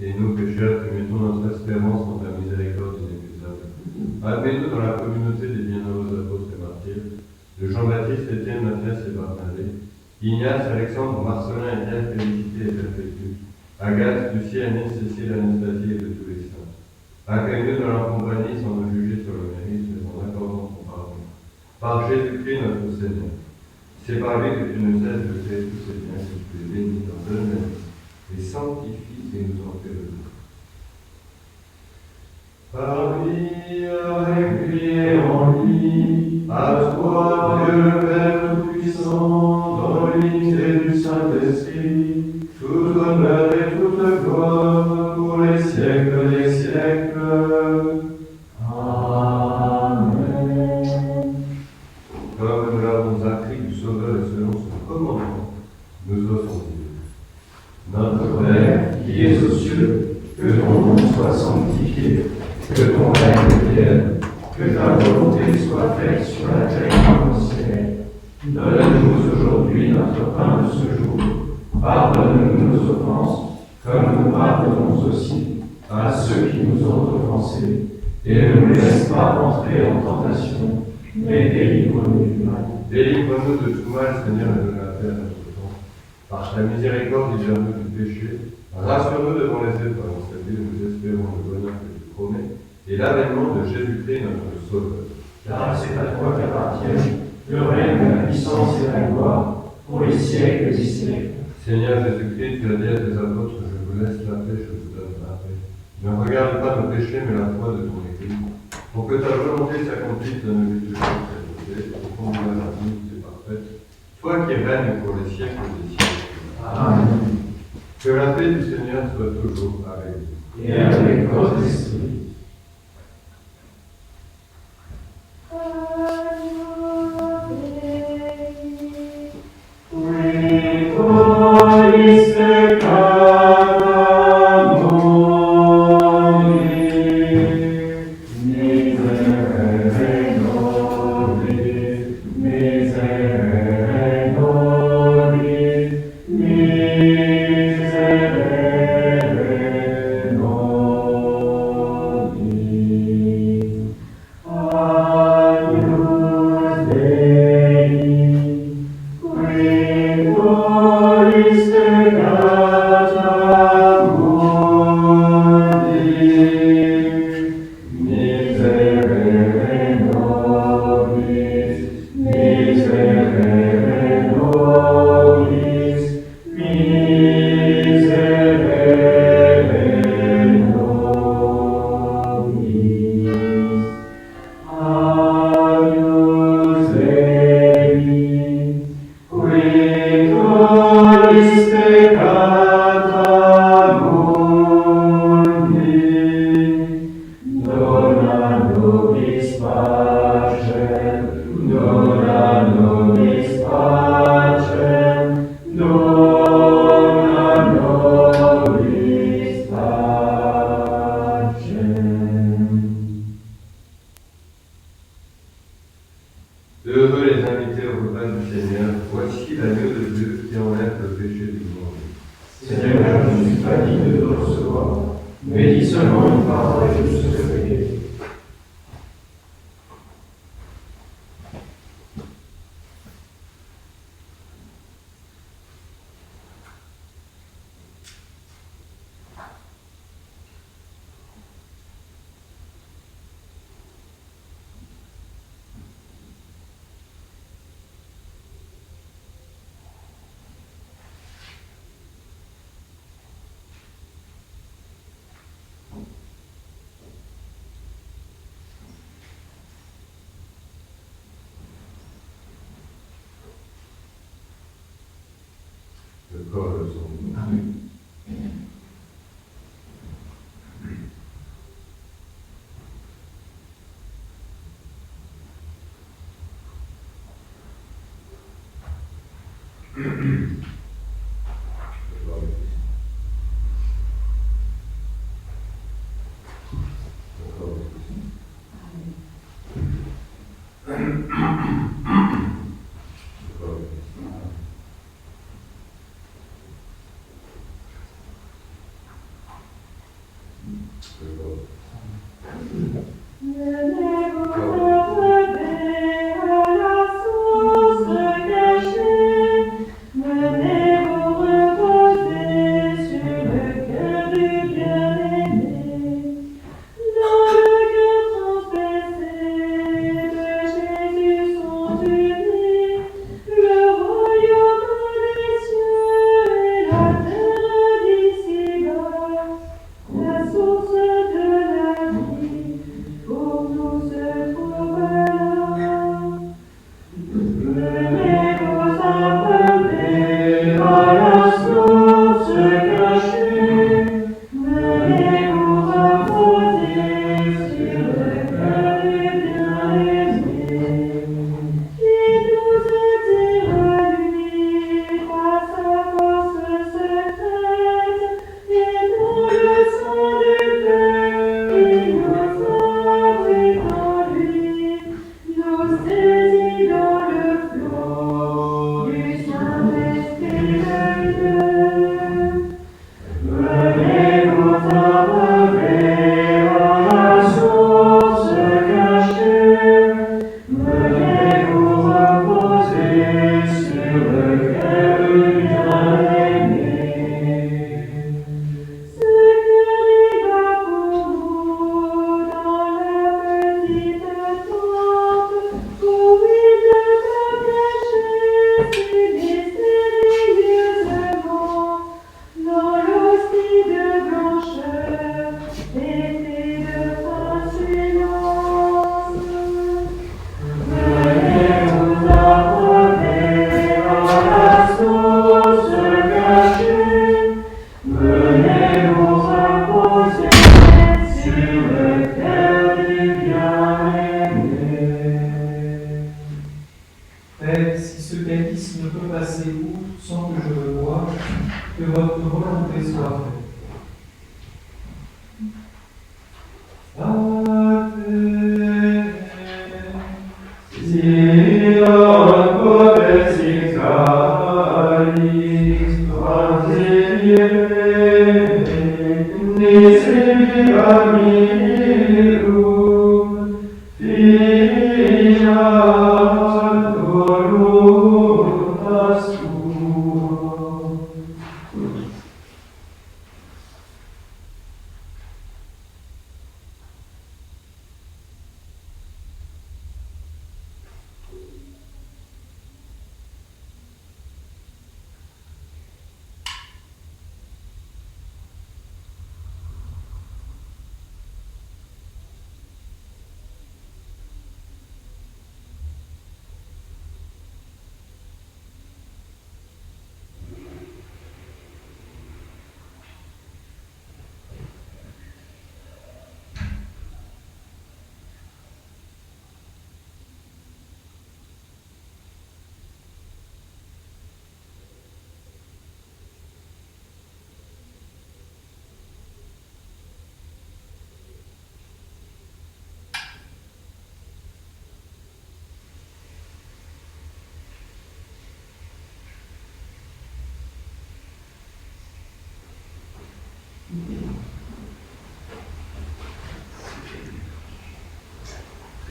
Et nous, pécheurs, qui mettons notre espérance dans ta miséricorde inépuisable, admets-nous dans la communauté des bienheureux apôtres et martyrs, de Jean-Baptiste, Étienne, Mathias et Barnabé, Ignace, Alexandre, Marcelin, Étienne, Félicité et Perpétue, Agathe, Lucie, Agnès, Cécile, Anastasie et de tous les saints. Accueille-nous dans leur compagnie sans nous juger sur le mérite, mais en accordant ton pardon. Par Jésus-Christ notre Seigneur. C'est par lui que tu ne cesses de créer tous ces biens, que tu les bénis, en donnes la vie, les sanctifie et nous en fais le don. Par lui, avec lui et en lui, à toi, Dieu le Père Tout-Puissant, dans l'unité du Saint-Esprit, tout honneur et toute gloire pour les siècles des siècles. Amen. Comme nous l'avons appris du Sauveur et selon son commandement, nous osons dire: Notre Père qui es aux cieux, que ton nom soit sanctifié, que ton règne vienne, que ta volonté soit faite sur la terre comme au ciel. Donne-nous aujourd'hui notre pain de ce jour. Pardonne-nous nos offenses, comme nous pardonnons aussi à ceux qui nous ont offensés. Et ne nous laisse pas entrer en tentation, mais délivre-nous du mal. Délivre-nous de tout mal, Seigneur, et de la paix à notre temps. Par ta miséricorde, libère-nous du péché. Rassure-nous devant les épreuves, c'est-à-dire nous espérons le bonheur que tu promets, et l'avènement de Jésus-Christ, notre Sauveur. Car c'est à toi qu'appartiennent le règne, la puissance et la gloire, pour les siècles des siècles. Seigneur Jésus-Christ, tu as dit à tes apôtres: je vous laisse la paix, je vous donne la paix. Ne regarde pas nos péchés, mais la foi de ton Église, pour que ta volonté s'accomplisse dans nos vies de chrétienté, au fond de la vie et parfaite, toi qui règnes pour les siècles des siècles. Amen. Que la paix du Seigneur soit toujours avec vous. et avec votre esprit. Heureux les invités au repas du Seigneur, voici l'agneau de Dieu qui enlève le péché du monde. Seigneur, je ne suis pas digne de te recevoir, mais dis seulement une parole et je serai guéri. Le corps de son nom. Amen. Oh et soit fait.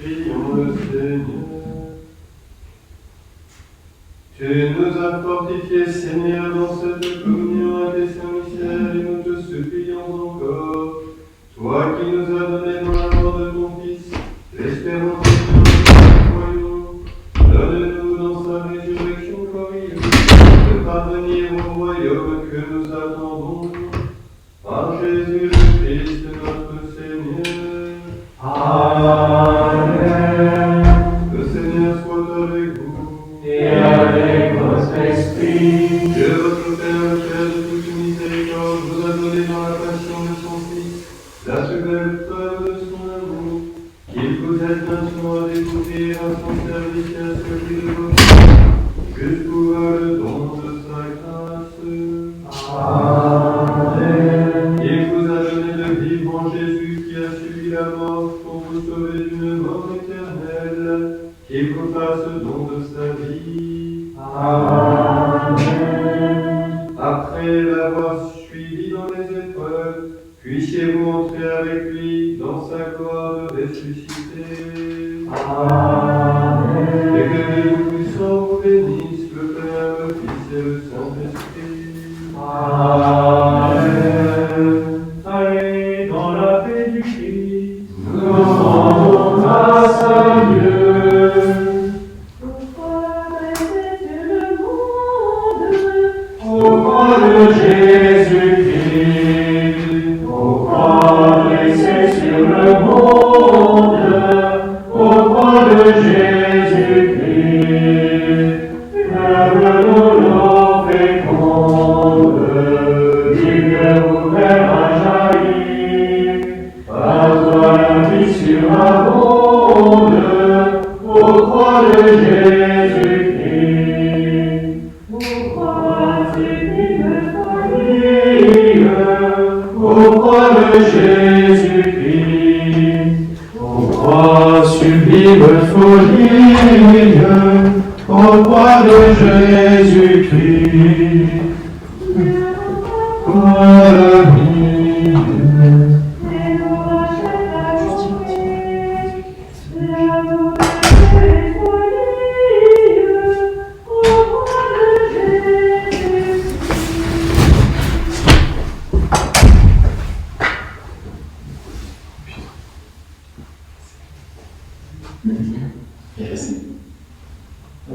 Prions le Seigneur. Tu nous as fortifiés, Seigneur, dans cette communion avec les saints mystères, et nous te supplions encore, toi qui nous as donné dans la mort de ton Fils l'espérance que nous croyons, donne-nous dans sa résurrection glorieuse de parvenir au royaume que nous attendons, par Jésus le Christ notre Seigneur. Amen. Le Seigneur soit avec vous. Et avec votre esprit. Dieu votre Père, le Père de toute miséricorde, vous a donné dans la passion de son Fils la plus belle preuve de son amour, qu'il vous aide maintenant à découvrir à son service et à celui de vos vies, jusqu'où va le don de sa grâce. Amen. Il vous a donné de vivre en Jésus qui a subi la mort pour vous sauver d'une mort éternelle, qu'il vous fasse don de sa vie. Amen. Après l'avoir suivi dans les épreuves, puissiez-vous entrer avec lui dans sa gloire ressuscité. Amen. Et que les tout-puissants vous bénissent, le Père, le Fils et le Saint-Esprit. Amen. Allez dans la paix du Christ. Nous rendons grâce à Dieu. Pourquoi de Jésus-Christ, pourquoi laisser sur le monde, pourquoi de Jésus-Christ, fleuve l'eau féconde, du cœur ouvert à jaillir, par toi la vie surabonde, pourquoi de Jésus-Christ. Pourquoi de Jésus-Christ, pourquoi sublime folie, pourquoi de Jésus-Christ, pourquoi la vie.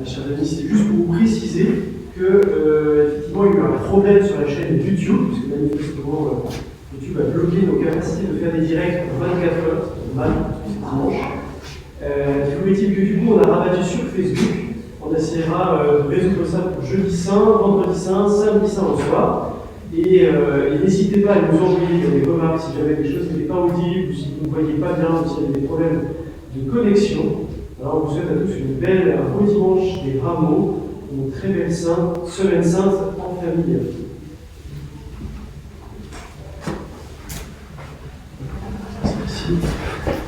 Chers amis, c'est juste pour vous préciser que effectivement il y a eu un problème sur la chaîne YouTube, puisque manifestement YouTube a bloqué nos capacités de faire des directs pour 24 heures, c'est mal, parce que c'est dimanche. Toujours est-il que du coup on a rabattu sur Facebook. On essaiera de résoudre ça pour jeudi saint, vendredi saint, samedi saint au soir. Et n'hésitez pas à nous envoyer des remarques si jamais des choses n'étaient pas audibles, ou si vous ne voyez pas bien, ou s'il y avait des problèmes de connexion. Alors on vous souhaite à tous un beau dimanche des Rameaux, une très belle semaine sainte en famille. Merci.